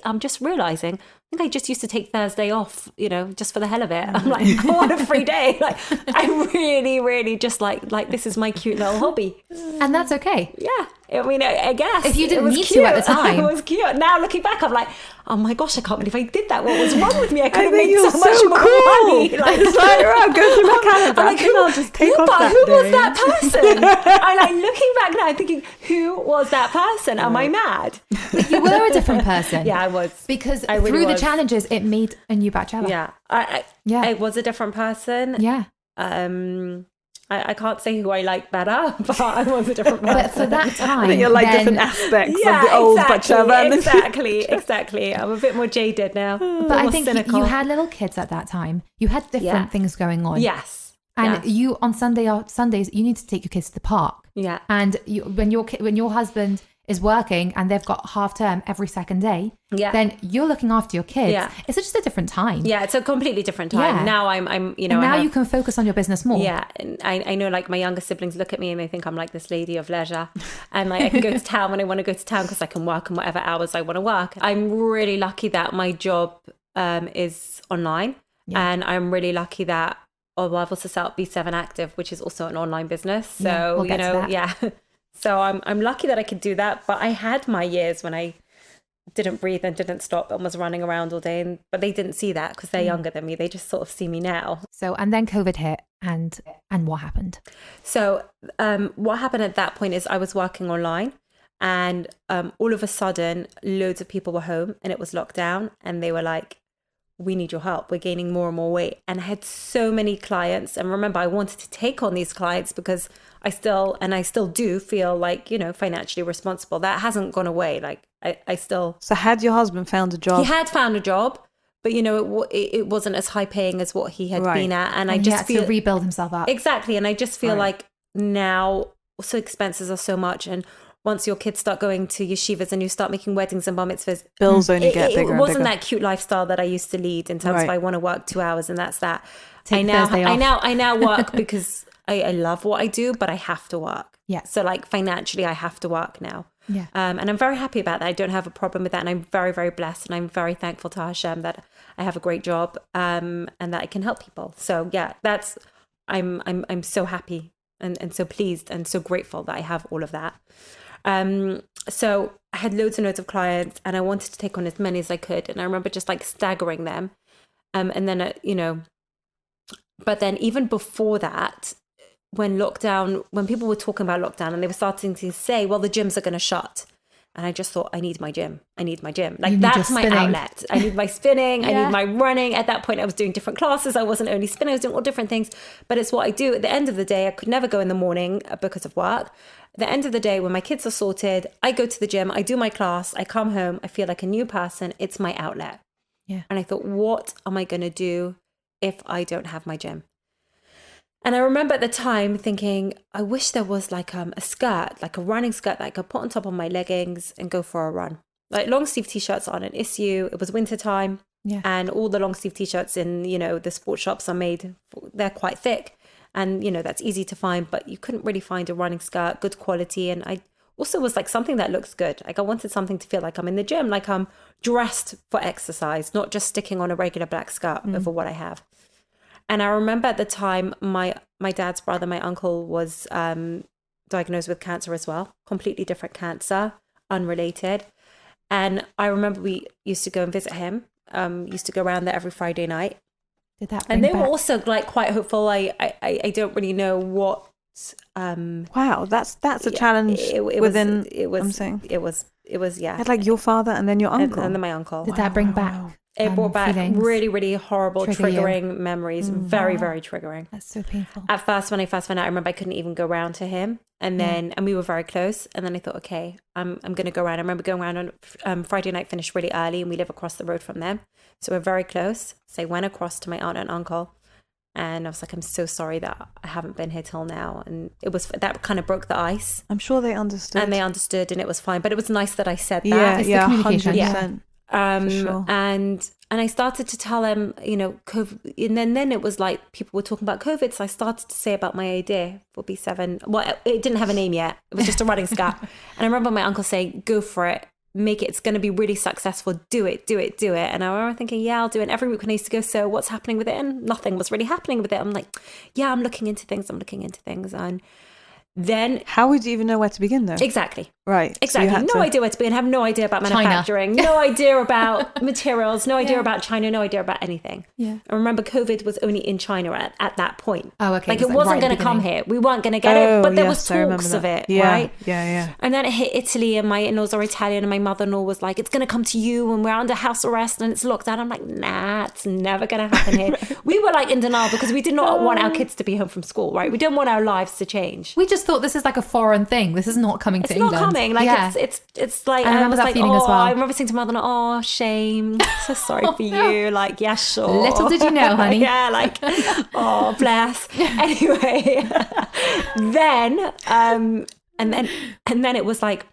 S4: I'm just realizing, I think I just used to take Thursday off, you know, just for the hell of it. I'm like, I want a free day. Like, I really, really just like this is my cute little hobby.
S1: And that's okay.
S4: Yeah. I mean, I guess.
S1: If you didn't
S4: it was
S1: need
S4: cute.
S1: to at the time.
S4: It was cute. Now looking back, I'm like, oh my gosh, I can't believe I did that. What was wrong with me? I could have made
S5: you're
S4: so much
S5: so
S4: more
S5: cool.
S4: money. Like,
S5: It's like, right, go through my calendar.
S4: I'm like,
S5: I'll just take off that
S4: who was
S5: day.
S4: that person? I'm like looking back now, thinking, who was that person? Am I mad?
S1: But you were a different person.
S4: Yeah, I was.
S1: Because
S4: I really
S1: through the
S4: was.
S1: challenges, it made a new Batsheva.
S4: Yeah,
S1: Yeah.
S4: I was a different person.
S1: Yeah.
S4: I can't say who I like better, but I was a different person.
S1: But for that time,
S5: I think you're like
S1: then,
S5: different aspects of the old Batsheva.
S4: Exactly. I'm a bit more jaded now.
S1: But I think
S4: cynical.
S1: you had little kids at that time. You had different things going on.
S4: Yes.
S1: And
S4: yes.
S1: you on Sundays, you need to take your kids to the park.
S4: Yeah.
S1: And when your husband is working and they've got half term every second day, then you're looking after your kids.
S4: Yeah.
S1: It's just a different time.
S4: Yeah, it's a completely different time.
S1: Yeah.
S4: Now I'm you know,
S1: and now
S4: I have,
S1: you can focus on your business more.
S4: Yeah, and I know like my younger siblings look at me and they think I'm like this lady of leisure, and like I can go to town when I want to go to town because I can work on whatever hours I want to work. I'm really lucky that my job is online, and I'm really lucky that I've also set up B7 Active, which is also an online business. So
S1: we'll get to that.
S4: So I'm lucky that I could do that. But I had my years when I didn't breathe and didn't stop and was running around all day. But they didn't see that because they're younger than me. They just sort of see me now.
S1: So, and then COVID hit and what happened?
S4: So what happened at that point is I was working online, and all of a sudden loads of people were home and it was lockdown, and they were like, we need your help. We're gaining more and more weight. And I had so many clients. And remember, I wanted to take on these clients because I still do feel like, you know, financially responsible. That hasn't gone away. Like I still.
S5: So had your husband found a job?
S4: He had found a job, but you know, it wasn't as high paying as what he had been at. And I
S1: he
S4: just
S1: had
S4: feel
S1: to rebuild himself up.
S4: Exactly. And I just feel like now also expenses are so much. And once your kids start going to yeshivas and you start making weddings and bar mitzvahs,
S5: bills only get bigger and bigger.
S4: It wasn't that cute lifestyle that I used to lead in terms of I want to work 2 hours and that's that.
S1: Take
S4: I
S1: Thursday off.
S4: now work because I love what I do, but I have to work.
S1: Yeah.
S4: So like financially, I have to work now.
S1: Yeah.
S4: And I'm very happy about that. I don't have a problem with that. And I'm very, very blessed. And I'm very thankful to Hashem that I have a great job and that I can help people. So yeah, I'm so happy and so pleased and so grateful that I have all of that. So I had loads and loads of clients and I wanted to take on as many as I could. And I remember just like staggering them. And then, you know, but then even before that, when people were talking about lockdown and they were starting to say, well, the gyms are going to shut. And I just thought, I need my gym. Like that's my outlet. I need my spinning. I need my running. At that point, I was doing different classes. I wasn't only spinning, I was doing all different things. But it's what I do. At the end of the day, I could never go in the morning because of work. At the end of the day, when my kids are sorted, I go to the gym, I do my class, I come home, I feel like a new person. It's my outlet.
S1: Yeah.
S4: And I thought, what am I going to do if I don't have my gym? And I remember at the time thinking, I wish there was like a skirt, like a running skirt that I could put on top of my leggings and go for a run. Like long sleeve t-shirts aren't an issue. It was winter time and all the long sleeve t-shirts in, you know, the sports shops are made, they're quite thick and, you know, that's easy to find, but you couldn't really find a running skirt, good quality. And I also was like something that looks good. Like I wanted something to feel like I'm in the gym, like I'm dressed for exercise, not just sticking on a regular black skirt over what I have. And I remember at the time, my dad's brother, my uncle, was diagnosed with cancer as well. Completely different cancer, unrelated. And I remember we used to go and visit him. Used to go around there every Friday night.
S1: Did that?
S4: And they were also like quite hopeful. I don't really know what.
S5: Wow, that's a challenge. It was
S4: yeah.
S5: Had like your father and then your uncle
S4: and then my uncle.
S1: Did that bring back?
S4: It brought back
S1: feelings?
S4: really, really horrible, triggering
S1: you?
S4: memories. Very, very triggering.
S1: That's so painful.
S4: At first, when I first found out, I remember I couldn't even go round to him. And then, and we were very close. And then I thought, okay, I'm going to go around. I remember going around on Friday night, finished really early, and we live across the road from them. So we're very close. So I went across to my aunt and uncle. And I was like, I'm so sorry that I haven't been here till now. And that kind of broke the ice.
S5: I'm sure they understood.
S4: And they understood and it was fine. But it was nice that I said that.
S5: Yeah,
S1: It's the communication.
S5: 100%.
S4: For
S5: sure.
S4: And I started to tell them, you know, COVID, and then it was like people were talking about COVID. So I started to say about my idea for B7. Well, it didn't have a name yet. It was just a running skirt. And I remember my uncle saying, go for it. Make it. It's going to be really successful. Do it. And I remember thinking, yeah, I'll do it. And every week when I used to go, so what's happening with it? And nothing was really happening with it. I'm like, yeah, I'm looking into things. And then
S5: how would you even know where to begin though?
S4: Exactly.
S5: Right.
S4: Exactly.
S5: So
S4: No idea where to begin. Have no idea about manufacturing. No idea about materials. No idea about China. No idea about anything.
S1: Yeah.
S4: I remember COVID was only in China at that point.
S1: Oh, okay.
S4: Like it wasn't going to come here. We weren't going to get it, but there was talks of it, right?
S5: Yeah.
S4: And then it hit Italy, and my in-laws are Italian, and my mother-in-law was like, "It's going to come to you, and we're under house arrest, and it's locked down." I'm like, "Nah, it's never going to happen here." We were like in denial because we did not want our kids to be home from school, right? We didn't want our lives to change.
S1: We just thought this is like a foreign thing. This is not coming to England.
S4: It's not coming. Like it's like
S1: I remember that feeling as well.
S4: I remember saying to mother, "Oh, shame. So sorry for you." Like, yeah, sure.
S1: Little did you know, honey.
S4: Yeah, like, oh, bless. Anyway, then and then it was like,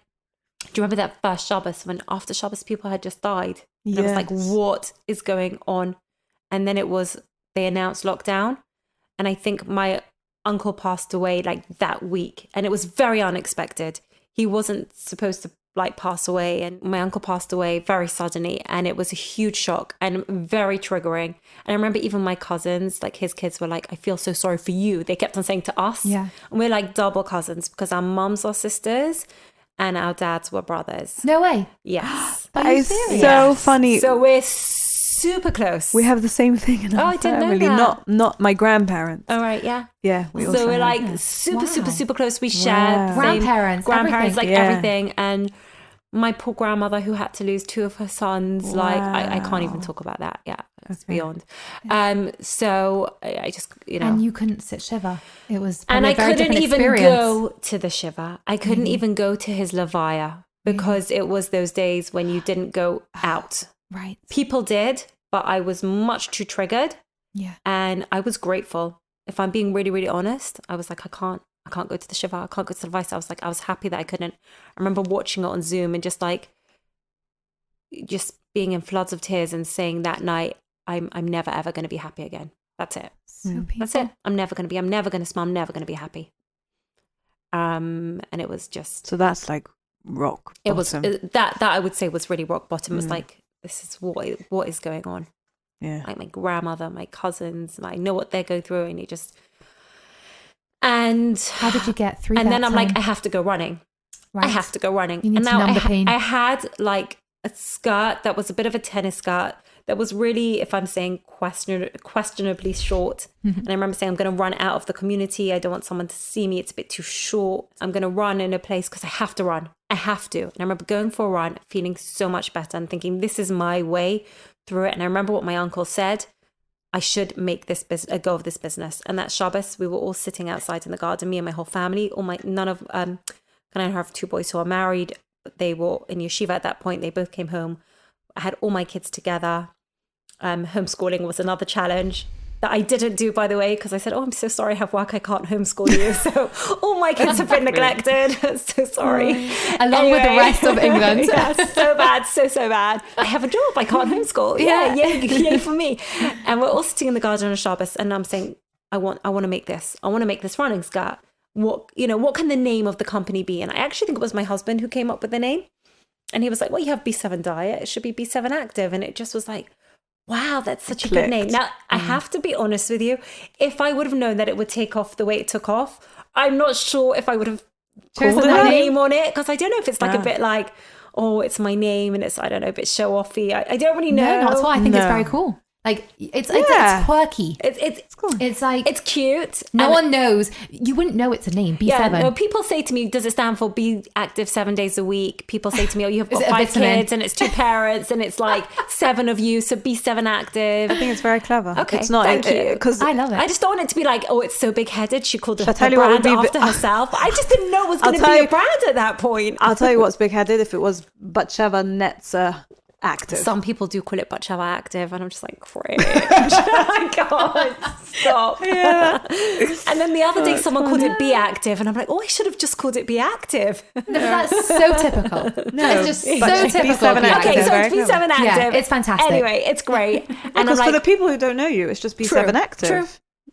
S4: do you remember that first Shabbos when after Shabbos people had just died? And it was like, what is going on? And then they announced lockdown, and I think my uncle passed away like that week, and it was very unexpected. He wasn't supposed to like pass away, and my uncle passed away very suddenly, and it was a huge shock and very triggering. And I remember even my cousins, like his kids, were like, "I feel so sorry for you." They kept on saying to us, and we're like double cousins because our mums are sisters and our dads were brothers.
S1: No way.
S4: Yes.
S5: That is so funny.
S4: So we're super close.
S5: We have the same thing in our family. Not my grandparents.
S4: All right, yeah.
S5: Yeah, we also
S4: so we're
S5: have
S4: like super close. We share
S1: grandparents,
S4: like
S1: everything.
S4: everything. And my poor grandmother who had to lose 2 of her sons. Like I can't even talk about that. Yeah, it's beyond. So I just,
S1: And you couldn't sit Shiva. It was
S4: and I
S1: a very
S4: couldn't
S1: different
S4: even
S1: experience.
S4: go to the Shiva. I couldn't even go to his Levaya because it was those days when you didn't go out.
S1: Right.
S4: People did, but I was much too triggered.
S1: Yeah.
S4: And I was grateful. If I'm being really, really honest, I was like, I can't go to the Shiva. I can't go to the Vice. I was happy that I couldn't. I remember watching it on Zoom and just being in floods of tears and saying that night, I'm never ever going to be happy again. That's it.
S1: So
S4: That's it. I'm never going to smile. I'm never going to be happy. And it was just.
S5: So that's like rock bottom.
S4: It was that I would say was really rock bottom. It was like, this is what is going on.
S5: Yeah.
S4: Like my grandmother, my cousins, I know what they go through, and you just. And
S1: how did you get through?
S4: And
S1: that
S4: then I'm
S1: time?
S4: like, I have to go running.
S1: Right.
S4: I have to go running.
S1: You need
S4: and
S1: to
S4: now
S1: numb the pain.
S4: I had like a skirt that was a bit of a tennis skirt that was really, if I'm saying questionably short. And I remember saying, I'm going to run out of the community. I don't want someone to see me. It's a bit too short. I'm going to run in a place because I have to run. I have to. And I remember going for a run, feeling so much better and thinking, this is my way through it. And I remember what my uncle said. I should make this a go of this business. And that Shabbos, we were all sitting outside in the garden, me and my whole family. I have 2 boys who are married. They were in yeshiva at that point. They both came home. I had all my kids together. Homeschooling was another challenge that I didn't do, by the way, because I said, I'm so sorry, I have work, I can't homeschool you. So all my kids have been neglected. So sorry.
S1: Along with the rest of England.
S4: Yeah, so bad, so bad. I have a job, I can't homeschool. Yeah, yay for me. And we're all sitting in the garden on Shabbos, and I'm saying, I want to make this. I want to make this running skirt. What can the name of the company be? And I actually think it was my husband who came up with the name. And he was like, well, you have B7 Diet. It should be B7 Active. And it just was like, wow, that's such a good name. Now, I have to be honest with you. If I would have known that it would take off the way it took off, I'm not sure if I would have called my name on it. Because I don't know if it's like a bit like, it's my name and it's, I don't know, a bit show-offy. I don't really know.
S1: No, not at all. I think it's very cool. Like it's quirky.
S4: It's cool.
S1: It's like
S4: it's cute.
S1: No one knows. You wouldn't know it's a name. B7.
S4: Yeah, no, people say to me, does it stand for be active 7 days a week? People say to me, you have got 5 kids and it's 2 parents and it's like 7 of you, so B7 active.
S5: I think it's very clever.
S4: Okay,
S5: it's not,
S4: thank you.
S5: Because
S1: I love it.
S4: I just don't want it to be like, it's so big-headed. She called her brand after herself. I just didn't know it was going to be a brand at that point.
S5: I'll tell you what's big-headed if it was Batsheva Netzer Active.
S4: Some people do call it Batsheva Active, and I'm just like, cringe. I can't stop. Yeah. And then the other day, someone called it Be Active, and I'm like, I should have just called it Be Active.
S1: No, that's so typical. No, it's just so typical.
S5: B7 Active.
S4: Okay, so it's B7 Active.
S1: Yeah, it's fantastic.
S4: Anyway, it's great. And
S5: because for the people who don't know you, it's just B7 Active.
S4: True.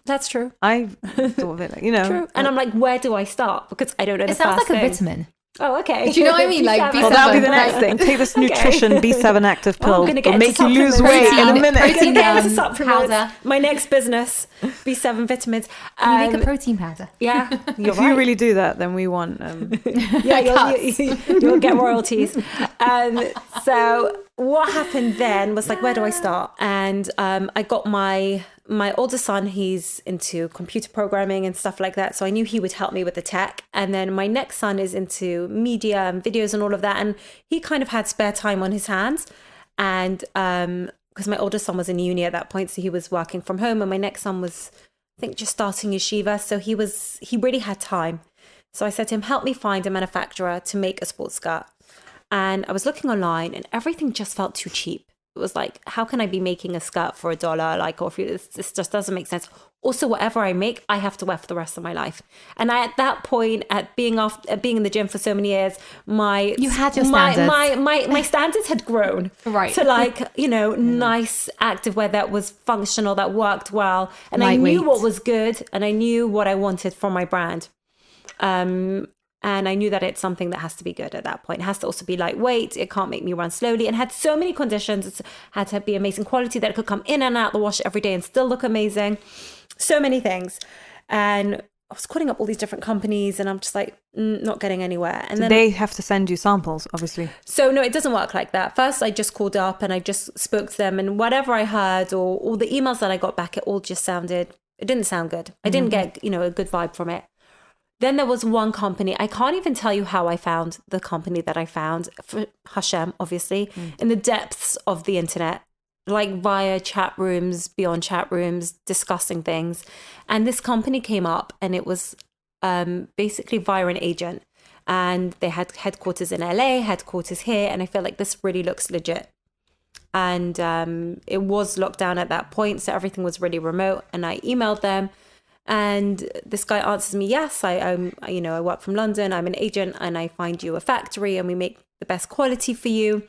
S4: That's true.
S5: I thought of it like,
S4: True. And I'm like, where do I start? Because I don't know.
S1: It sounds like a vitamin.
S4: Oh, okay.
S1: Do you know what I mean? Like B7.
S5: Well, that'll be the next thing. Take this nutrition B7 Active pill. It'll make you lose weight in a minute.
S1: Protein
S4: powder. My next business, B7 vitamins.
S1: You make a protein powder.
S4: Yeah,
S5: if you really do that, then we want.
S4: You'll get royalties. So what happened then was like, where do I start? And I got my older son, he's into computer programming and stuff like that. So I knew he would help me with the tech. And then my next son is into media and videos and all of that. And he kind of had spare time on his hands. And because my older son was in uni at that point, so he was working from home. And my next son was, I think, just starting yeshiva. So he really had time. So I said to him, help me find a manufacturer to make a sports skirt. And I was looking online and everything just felt too cheap. It was like, how can I be making a skirt for $1? Like, or this just doesn't make sense. Also, whatever I make, I have to wear for the rest of my life. And at that point, at being in the gym for so many years, my standards had grown.
S1: Right.
S4: To like, nice activewear that was functional, that worked well. And lightweight. I knew what was good and I knew what I wanted from my brand. And I knew that it's something that has to be good at that point. It has to also be lightweight. It can't make me run slowly. And had so many conditions. It had to be amazing quality that it could come in and out the wash every day and still look amazing. So many things. And I was calling up all these different companies and I'm just like, not getting anywhere. And then
S5: they have to send you samples, obviously.
S4: So no, it doesn't work like that. First, I just called up and I just spoke to them. And whatever I heard or all the emails that I got back, it all just it didn't sound good. I didn't get, a good vibe from it. Then there was one company. I can't even tell you how I found the company that I found, for Hashem, obviously, in the depths of the internet, like via chat rooms, beyond chat rooms, discussing things. And this company came up, and it was basically via an agent. And they had headquarters in LA, headquarters here. And I feel like this really looks legit. And it was locked down at that point, so everything was really remote. And I emailed them. And this guy answers me, yes, I work from London. I'm an agent, and I find you a factory, and we make the best quality for you.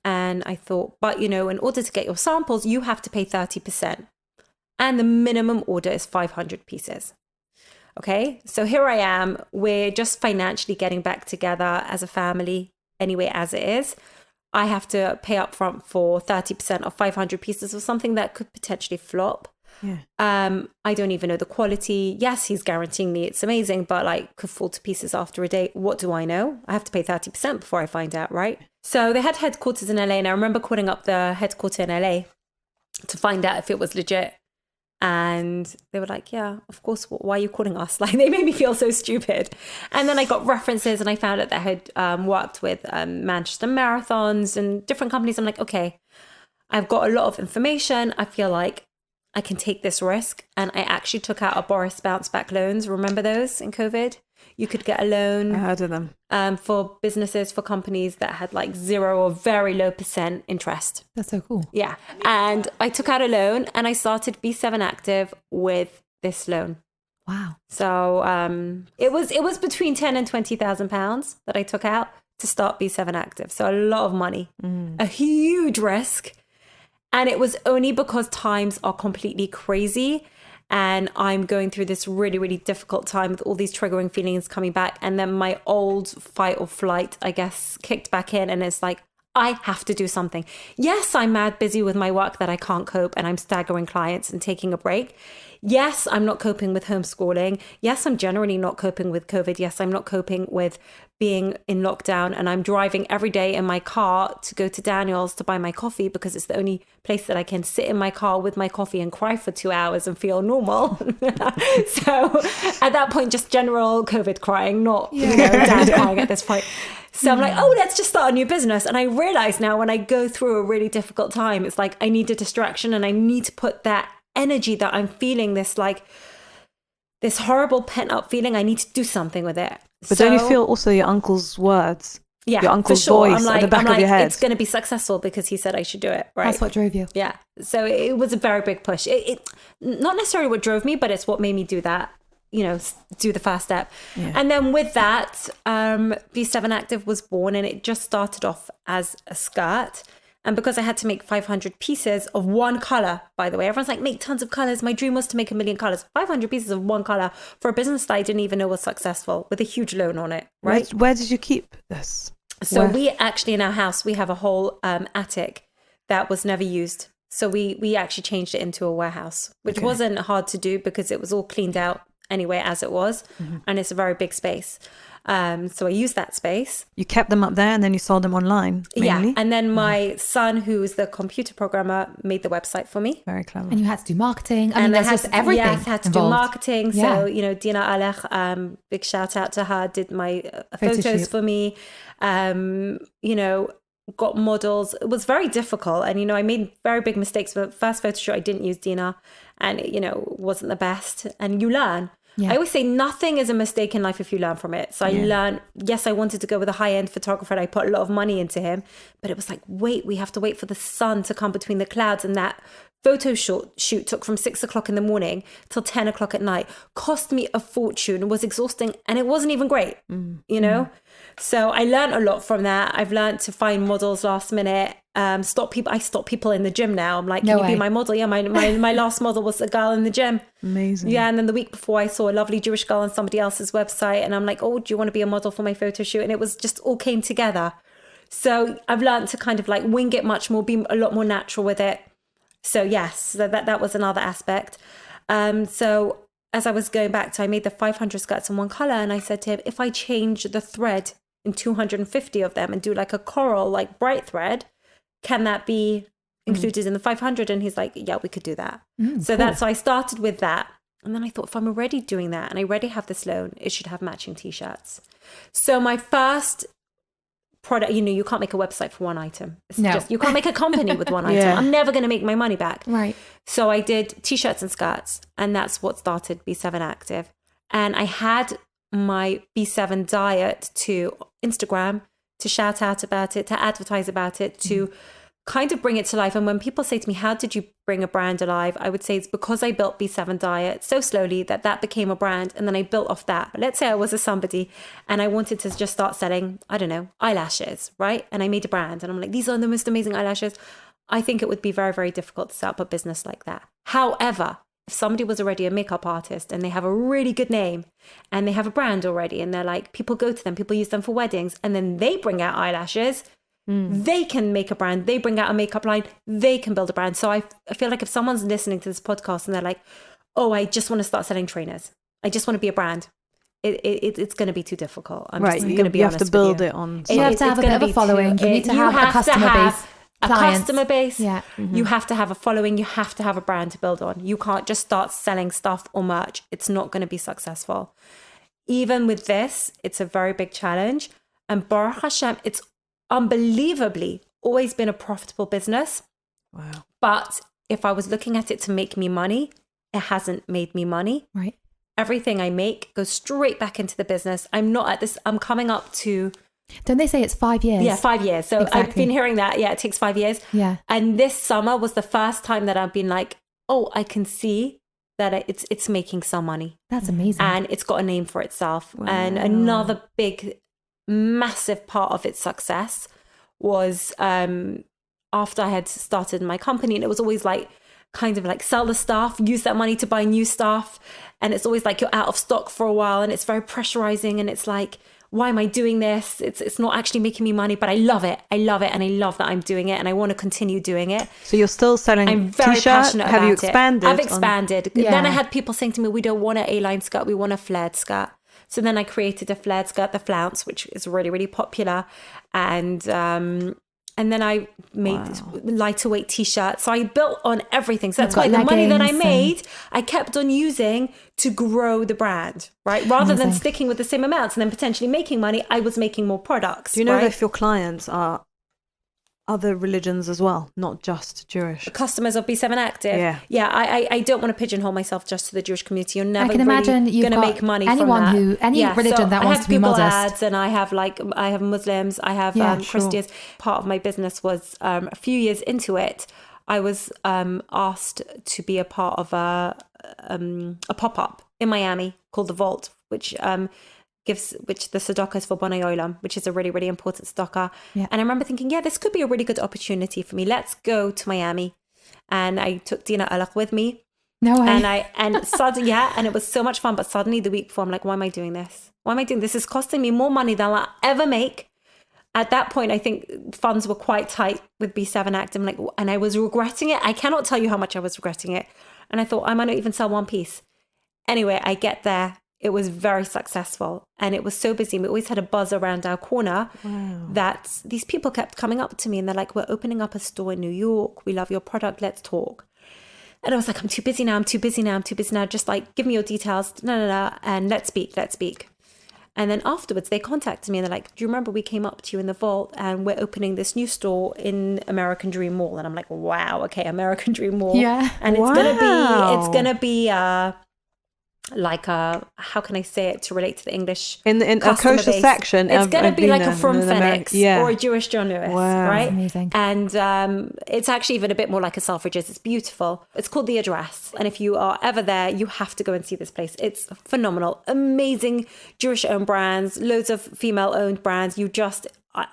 S4: And I thought, but in order to get your samples, you have to pay 30%. And the minimum order is 500 pieces. Okay, so here I am. We're just financially getting back together as a family anyway, as it is. I have to pay up front for 30% of 500 pieces of something that could potentially flop.
S5: Yeah.
S4: I don't even know the quality. Yes, he's guaranteeing me it's amazing, but like could fall to pieces after a day. What do I know? I have to pay 30% before I find out, right? So they had headquarters in LA, and I remember calling up the headquarters in LA to find out if it was legit. And they were like, yeah, of course. Why are you calling us? Like, they made me feel so stupid. And then I got references, and I found out that I had worked with Manchester Marathons and different companies. I'm like, okay, I've got a lot of information. I feel like I can take this risk. And I actually took out a Boris bounce back loans. Remember those in COVID? You could get a loan.
S5: I heard of them.
S4: For businesses, for companies that had like 0 or very low % interest.
S1: That's so cool.
S4: Yeah. And I took out a loan, and I started B7 Active with this loan.
S1: Wow.
S4: So it was between 10 and 20,000 pounds that I took out to start B7 Active. So a lot of money, a huge risk. And it was only because times are completely crazy, and I'm going through this really, really difficult time with all these triggering feelings coming back. And then my old fight or flight, I guess, kicked back in, and it's like, I have to do something. Yes, I'm mad busy with my work that I can't cope, and I'm staggering clients and taking a break. Yes, I'm not coping with homeschooling. Yes, I'm generally not coping with COVID. Yes, I'm not coping with being in lockdown, and I'm driving every day in my car to go to Daniel's to buy my coffee because it's the only place that I can sit in my car with my coffee and cry for 2 hours and feel normal. So at that point, just general COVID crying, not dad crying at this point. So I'm like, oh, let's just start a new business. And I realize now when I go through a really difficult time, it's like I need a distraction, and I need to put that energy that I'm feeling, this horrible pent up feeling, I need to do something with it.
S5: But don't you feel also your uncle's words?
S4: Yeah,
S5: your uncle's
S4: for sure.
S5: voice at the back of your head.
S4: It's going to be successful because he said I should do it. Right.
S1: That's what drove you.
S4: Yeah. So it was a very big push. It not necessarily what drove me, but it's what made me do that. Do the first step. Yeah. And then with that, B7 Active was born, and it just started off as a skirt. And because I had to make 500 pieces of one color, by the way, everyone's like, make tons of colors. My dream was to make 1 million colors. 500 pieces of one color for a business that I didn't even know was successful, with a huge loan on it, right?
S5: Where did you keep this?
S4: So we actually, in our house, we have a whole attic that was never used. So we actually changed it into a warehouse, which wasn't hard to do because it was all cleaned out anyway as it was. And it's a very big space. So I used that space.
S5: You kept them up there, and then you sold them online, mainly?
S4: Yeah, and then my son, who's the computer programmer, made the website for me.
S5: Very clever.
S1: And you had to do marketing. I mean, there's just everything.
S4: Yes, I had to
S1: involved.
S4: do marketing.
S1: Yeah.
S4: So, Dina Alech, big shout out to her, did my photos for me. Got models. It was very difficult. And, I made very big mistakes. But first photo shoot, I didn't use Dina, and it, wasn't the best. And you learn. Yeah. I always say nothing is a mistake in life if you learn from it. So I learned, yes, I wanted to go with a high-end photographer, and I put a lot of money into him, but it was like, we have to wait for the sun to come between the clouds. And that photo shoot took from 6 o'clock in the morning till 10 o'clock at night, cost me a fortune, it was exhausting, and it wasn't even great, So I learned a lot from that. I've learned to find models last minute, stop people. I stop people in the gym now. I'm like, can you be my model? Yeah, my last model was a girl in the gym.
S5: Amazing.
S4: Yeah, and then the week before I saw a lovely Jewish girl on somebody else's website, and I'm like, oh, do you want to be a model for my photo shoot? And it was just all came together. So I've learned to kind of like wing it much more, be a lot more natural with it. So yes, that was another aspect. So as I was going back to, I made the 500 skirts in one color, and I said to him, if I change the thread in 250 of them and do like a coral, like bright thread, can that be included in the 500? And he's like, yeah, we could do that. So that's, so I started with that. And then I thought, if I'm already doing that and I already have this loan, it should have matching t-shirts. So my first product, you can't make a website for one item. It's just, you can't make a company with one item. I'm never going to make my money back.
S1: Right.
S4: So I did t-shirts and skirts, and that's what started B7 Active. And I had my B7 diet to Instagram, to shout out about it, to advertise about it, to kind of bring it to life. And when people say to me, how did you bring a brand alive? I would say it's because I built B7 Diet so slowly that became a brand. And then I built off that. But let's say I was a somebody and I wanted to just start selling, I don't know, eyelashes, right? And I made a brand and I'm like, these are the most amazing eyelashes. I think it would be very, very difficult to set up a business like that. However, if somebody was already a makeup artist and they have a really good name and they have a brand already and they're like, people go to them, people use them for weddings, and then they bring out eyelashes, they can make a brand, they bring out a makeup line, they can build a brand. So I feel like if someone's listening to this podcast and they're like, oh, I just want to start selling trainers, I just want to be a brand, it's going to be too difficult. I'm just going to be honest with you.
S5: You have to build it on.
S1: You have to have a bit of a following. You need to have a customer base.
S4: Customer base.
S1: Yeah.
S4: You have to have a following. You have to have a brand to build on. You can't just start selling stuff or merch. It's not going to be successful. Even with this, it's a very big challenge. And Baruch Hashem, it's unbelievably always been a profitable business.
S5: Wow.
S4: But if I was looking at it to make me money, it hasn't made me money.
S1: Right.
S4: Everything I make goes straight back into the business. I'm not at this, I'm coming up to...
S1: Don't they say it's 5 years?
S4: Yeah, 5 years. So
S1: Exactly.
S4: I've been hearing that. Yeah, it takes 5 years.
S1: Yeah.
S4: And this summer was the first time that I've been like, oh, I can see that it's making some money.
S1: That's amazing.
S4: And it's got a name for itself. Wow. And another big, massive part of its success was after I had started my company, and it was always like, kind of like sell the stuff, use that money to buy new stuff. And it's always like you're out of stock for a while and it's very pressurizing. And it's like, why am I doing this? It's not actually making me money, but I love it. I love it. And I love that I'm doing it and I want to continue doing it.
S5: So you're still selling
S4: I'm very
S5: t-shirt?
S4: passionate
S5: Have
S4: about
S5: you
S4: it.
S5: expanded?
S4: I've expanded. Then I had people saying to me, we don't want an A-line skirt, we want a flared skirt. So then I created a flared skirt, the flounce, which is really, really popular. And then I made lighter weight t-shirts. So I built on everything. So that's why the money that I made, I kept on using to grow the brand, right? Rather than sticking with the same amounts and then potentially making money, I was making more products.
S5: Do you know if your clients are other religions as well, not just Jewish?
S4: Customers of B7 Active.
S5: Yeah.
S4: I don't want to pigeonhole myself just to the Jewish community. You're never
S1: I can imagine you've
S4: going to
S1: got
S4: make money
S1: anyone
S4: from that.
S1: any religion that wants to be
S4: Google
S1: modest.
S4: ads, and I have Muslims, I have Christians. Part of my business was a few years into it, I was asked to be a part of a pop-up in Miami called The Vault, which the tzedakah is for Bonai Olam, which is a really, really important tzedakah.
S1: Yeah.
S4: And I remember thinking, this could be a really good opportunity for me. Let's go to Miami. And I took Dina Alak with me.
S1: No way.
S4: And suddenly, and it was so much fun. But suddenly the week before, I'm like, why am I doing this? Why am I doing this? This is costing me more money than I'll ever make. At that point, I think funds were quite tight with B7 Active. And I was regretting it. I cannot tell you how much I was regretting it. And I thought, I might not even sell one piece. Anyway, I get there. It was very successful and it was so busy. We always had a buzz around our corner that these people kept coming up to me and they're like, we're opening up a store in New York. We love your product. Let's talk. And I was like, I'm too busy now. Just like, give me your details. No. And let's speak. And then afterwards they contacted me and they're like, do you remember we came up to you in the vault and we're opening this new store in American Dream Mall? And I'm like, wow, okay, American Dream Mall.
S1: Yeah.
S4: And it's gonna be how can I say it to relate to the English
S5: in a kosher section?
S4: It's going to be like a From Phoenix or a Jewish John Lewis, right?
S1: That's amazing.
S4: And it's actually even a bit more like a Selfridges. It's beautiful. It's called The Address. And if you are ever there, you have to go and see this place. It's phenomenal. Amazing Jewish-owned brands, loads of female-owned brands.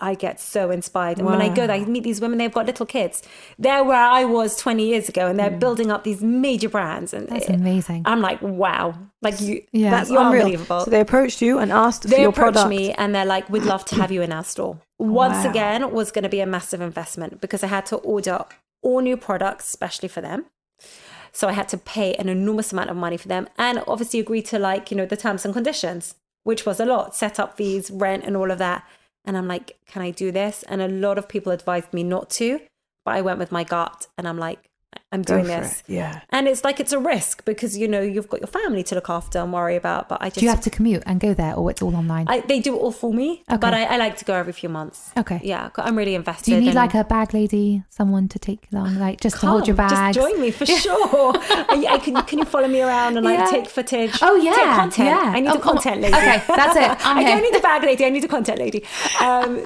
S4: I get so inspired. And when I go there, I meet these women, they've got little kids. They're where I was 20 years ago and they're building up these major brands. And
S1: that's amazing.
S4: I'm like, wow. Like
S5: that's
S4: you're
S5: unreal.
S4: Unbelievable.
S5: So they approached you and asked for your product.
S4: They approached me and they're like, we'd love to have you in our store. Once again, it was going to be a massive investment because I had to order all new products, especially for them. So I had to pay an enormous amount of money for them and obviously agree to the terms and conditions, which was a lot, setup fees, rent and all of that. And I'm like, can I do this? And a lot of people advised me not to, but I went with my gut and I'm like, I'm
S5: Go
S4: doing
S5: for
S4: this.
S5: it. Yeah.
S4: And it's like, it's a risk because, you know, you've got your family to look after and worry about. But I just...
S1: Do you have to commute and go there, or it's all online?
S4: They do it all for me,
S1: Okay.
S4: but I like to go every few months.
S1: Okay.
S4: Yeah, I'm really invested.
S1: Do you need
S4: in...
S1: like a bag lady, someone to take along, like just to hold your bags?
S4: Just join me for sure. Can you follow me around and like take footage?
S1: Oh yeah,
S4: take content.
S1: yeah.
S4: I need a content lady.
S1: Okay, that's it.
S4: I don't need a bag lady. I need a content lady.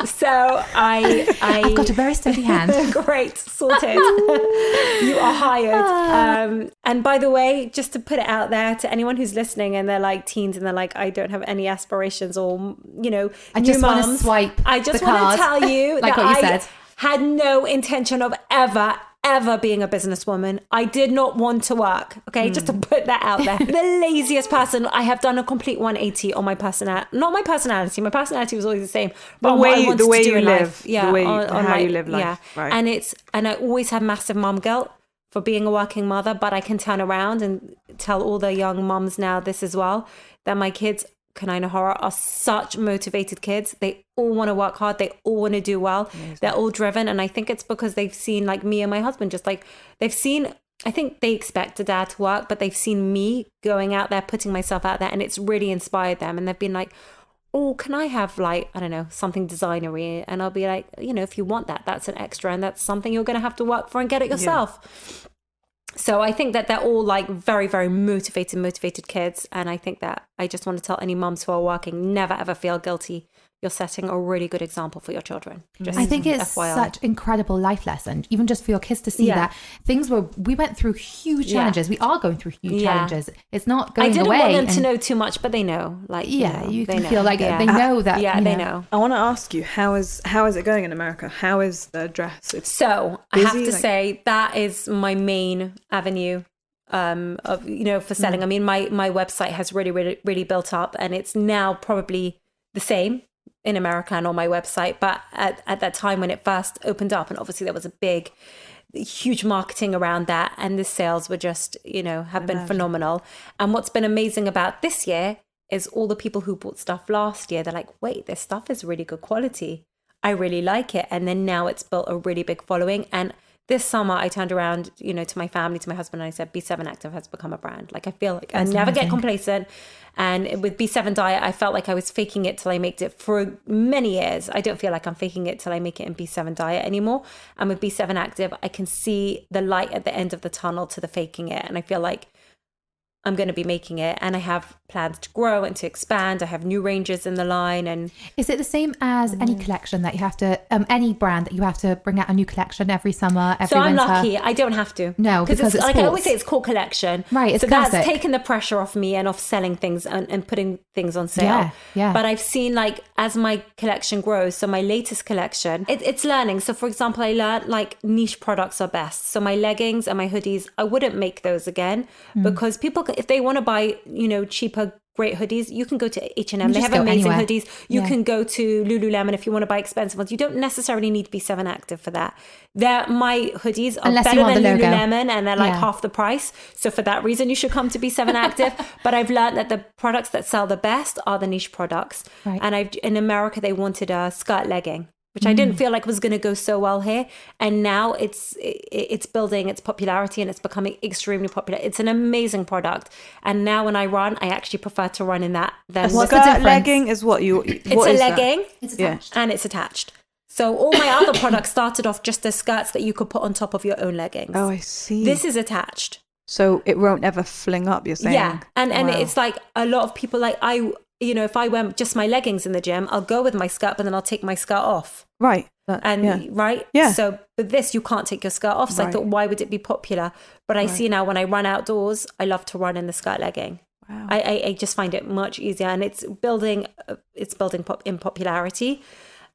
S4: So
S1: I've got a very steady hand.
S4: Great, sorted. You are hired. And by the way, just to put it out there to anyone who's listening and they're like teens and they're like, I don't have any aspirations, or you know,
S1: I just want to swipe.
S4: I just
S1: the
S4: want
S1: card,
S4: to tell you
S1: like
S4: that
S1: what you
S4: I
S1: said.
S4: had no intention of ever being a businesswoman. I did not want to work. Okay, just to put that out there. The laziest person. I have done a complete 180 on my personality. Not my personality. My personality was always the same. But
S5: The
S4: on what I
S5: way
S4: wanted to do
S5: you
S4: in
S5: live.
S4: life. Yeah,
S5: The way
S4: on
S5: how you live life.
S4: Yeah,
S5: Right.
S4: and I always had massive mum guilt for being a working mother. But I can turn around and tell all the young mums now this as well, that my kids, Kanina Horror, are such motivated kids. They all want to work hard. They all want to do well. Amazing. They're all driven. And I think it's because they've seen like me and my husband, just like they've seen, I think they expect a dad to work, but they've seen me going out there, putting myself out there, and it's really inspired them. And they've been like, oh, can I have like, I don't know, something designery? And I'll be like, you know, if you want that, that's an extra, and that's something you're going to have to work for and get it yourself. Yeah. So I think that they're all like very, very motivated kids. And I think that I just want to tell any mums who are working, never ever feel guilty. You're setting a really good example for your children.
S1: I think it's
S4: FYI.
S1: such incredible life lesson, even just for your kids to see that we went through huge challenges. We are going through huge challenges. It's not going away.
S4: I didn't want them to know too much, but they know. Like,
S1: you can feel like they know that.
S4: Yeah, they know.
S5: I want to ask you, how is it going in America? How is the dress?
S4: So I have to say that is my main avenue of, you know, for selling. I mean, my website has really built up, and it's now probably the same in America and on my website. But at that time when it first opened up, and obviously there was a huge marketing around that, and the sales were just, you know, have been phenomenal. And what's been amazing about this year is all the people who bought stuff last year, they're like, wait, this stuff is really good quality. I really like it. And then now it's built a really big following. And this summer I turned around, you know, to my family, to my husband, and I said, B7 Active has become a brand. Like, I feel like I never get complacent. And with B7 Diet, I felt like I was faking it till I made it for many years. I don't feel like I'm faking it till I make it in B7 Diet anymore. And with B7 Active, I can see the light at the end of the tunnel to the faking it. And I feel like I'm going to be making it, and I have plans to grow and to expand. I have new ranges in the line. And
S1: is it the same as any collection that you have to, any brand that you have to bring out a new collection every summer, every winter?
S4: So I'm lucky. I don't have to.
S1: No, because it's
S4: like
S1: sports.
S4: I always say, it's core collection.
S1: Right, it's
S4: so
S1: classic.
S4: That's taken the pressure off me and off selling things and putting things on sale.
S1: Yeah.
S4: But I've seen, like, as my collection grows, so my latest collection, it's learning. So for example, I learned like niche products are best. So my leggings and my hoodies, I wouldn't make those again because people, if they want to buy, you know, cheaper, great hoodies, you can go to H&M. They have amazing hoodies. You can go to Lululemon if you want to buy expensive ones. You don't necessarily need B7 Active for that. My hoodies are better than Lululemon, and they're like half the price. So for that reason, you should come to B7 Active. But I've learned that the products that sell the best are the niche products. Right. And in America, they wanted a skirt legging, which I didn't feel like was going to go so well here. And now it's building its popularity, and it's becoming extremely popular. It's an amazing product. And now when I run, I actually prefer to run in that.
S5: What's the difference? Legging is what you...
S4: It's a legging.
S1: It's attached.
S4: And it's attached. So all my other products started off just as skirts that you could put on top of your own leggings.
S5: Oh, I see.
S4: This is attached.
S5: So it won't ever fling up, you're saying?
S4: Yeah. And it's like a lot of people, like, you know, if I wear just my leggings in the gym, I'll go with my skirt, but then I'll take my skirt off.
S5: Right.
S4: Right?
S5: Yeah.
S4: So with this, you can't take your skirt off. So I thought, why would it be popular? But I see now when I run outdoors, I love to run in the skirt legging. Wow. I just find it much easier, and it's building in popularity.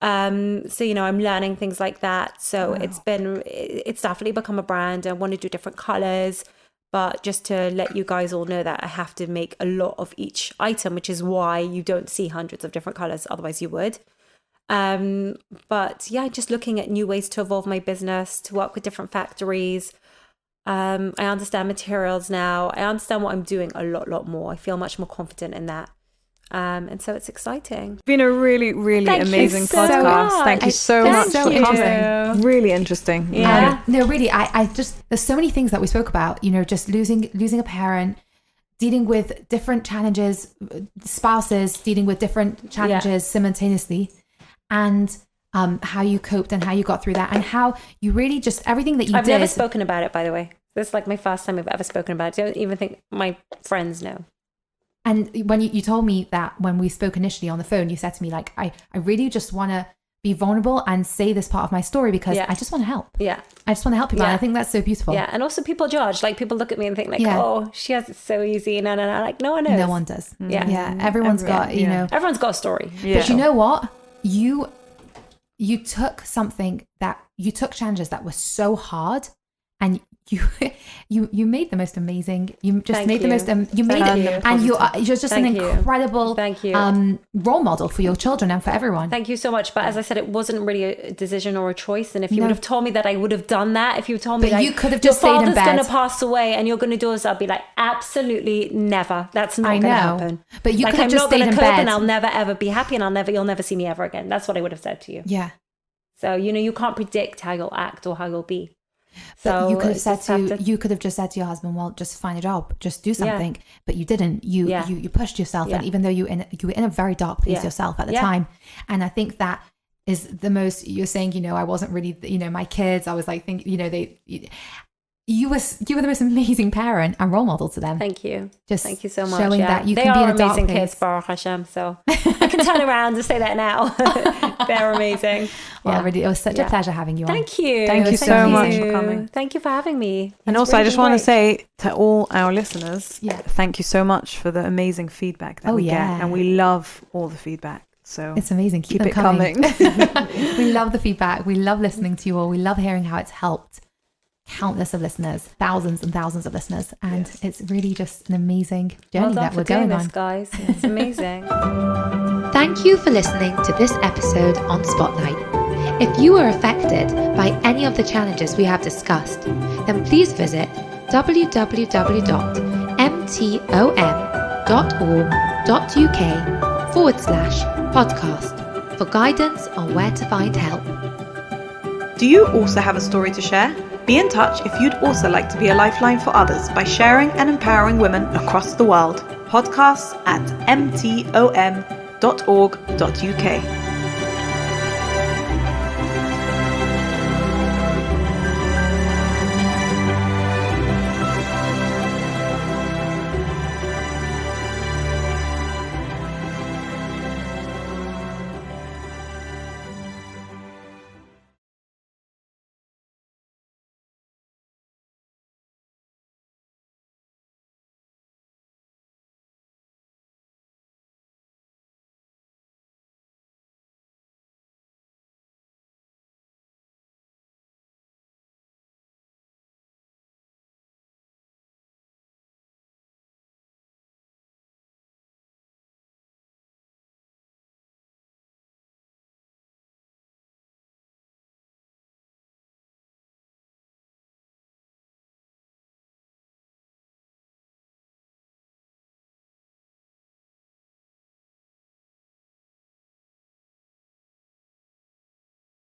S4: So, you know, I'm learning things like that. So it's definitely become a brand. I want to do different colors. But just to let you guys all know that I have to make a lot of each item, which is why you don't see hundreds of different colors. Otherwise you would. But yeah, just looking at new ways to evolve my business, to work with different factories. I understand materials now. I understand what I'm doing a lot more. I feel much more confident in that. And so it's exciting.
S5: It's been a really, really
S4: Thank you
S5: amazing
S4: so
S5: podcast.
S4: much.
S5: Thank you so much
S4: Thank
S5: for
S4: you.
S5: coming. Really interesting.
S4: Yeah.
S1: No, really, I just, there's so many things that we spoke about, you know, just losing a parent, dealing with different challenges, spouses dealing with different challenges simultaneously, and how you coped and how you got through that, and how you really just, everything that you
S4: I've
S1: did.
S4: never spoken about it, by the way. This is like my first time I've ever spoken about it. I don't even think my friends know.
S1: And when you told me that when we spoke initially on the phone, you said to me, like, I really just want to be vulnerable and say this part of my story because I just want to help.
S4: Yeah.
S1: I just want to help people. And I think that's so beautiful.
S4: Yeah. And also people judge, like people look at me and think like, oh, she has it so easy. No. Like no one knows.
S1: No one does.
S4: Yeah.
S1: Yeah. Everyone's got, you know.
S4: Everyone's got a story.
S5: Yeah.
S1: But you know what? You took something that, you took challenges that were so hard, and you made the most amazing. You just made the most. You made it, and you're just an incredible role model for your children and for everyone.
S4: Thank you so much. But as I said, it wasn't really a decision or a choice. And if you would have told me that, I would have done that. If you told me, like,
S1: you could have just
S4: your
S1: stayed in
S4: father's
S1: bed.
S4: going to pass away and you're going to do this, I'd be like, absolutely never. That's not going to happen.
S1: But you
S4: like,
S1: could have
S4: I'm
S1: just
S4: not
S1: stayed
S4: going
S1: in
S4: to cope,
S1: bed,
S4: and I'll never ever be happy, and you'll never see me ever again. That's what I would have said to you.
S1: Yeah.
S4: So you know, you can't predict how you'll act or how you'll be.
S1: But
S4: So
S1: you could have just said to your husband, well, just find a job, just do something. But you didn't. You pushed yourself, and even though you were in a very dark place yourself at the time, and I think that is the most. You're saying, you know, I wasn't really, you know, my kids. I was like, you know, you were the most amazing parent and role model to them.
S4: Thank you. Thank you so much.
S1: Showing that you
S4: they
S1: can be
S4: are
S1: in a dark
S4: amazing
S1: place.
S4: kids, Baruch Hashem. So I can turn around and say that now. They're amazing.
S1: Well, really, it was such a pleasure having you on.
S4: Thank you.
S5: Thank you so much for coming.
S4: Thank you for having me.
S5: And also, I just want to say to all our listeners, thank you so much for the amazing feedback that we get. And we love all the feedback. So
S1: it's amazing. Keep
S5: it
S1: coming.
S5: coming.
S1: We love the feedback. We love listening to you all. We love hearing how it's helped countless of listeners, thousands and thousands of listeners. And it's really just an amazing journey that we're going on.
S4: Guys. It's amazing.
S1: Thank you for listening to this episode on Spotlight. If you were affected by any of the challenges we have discussed, then please visit www.mtom.org.uk/podcast for guidance on where to find help.
S2: Do you also have a story to share? Be in touch if you'd also like to be a lifeline for others by sharing and empowering women across the world. Podcasts at mtom.org.uk.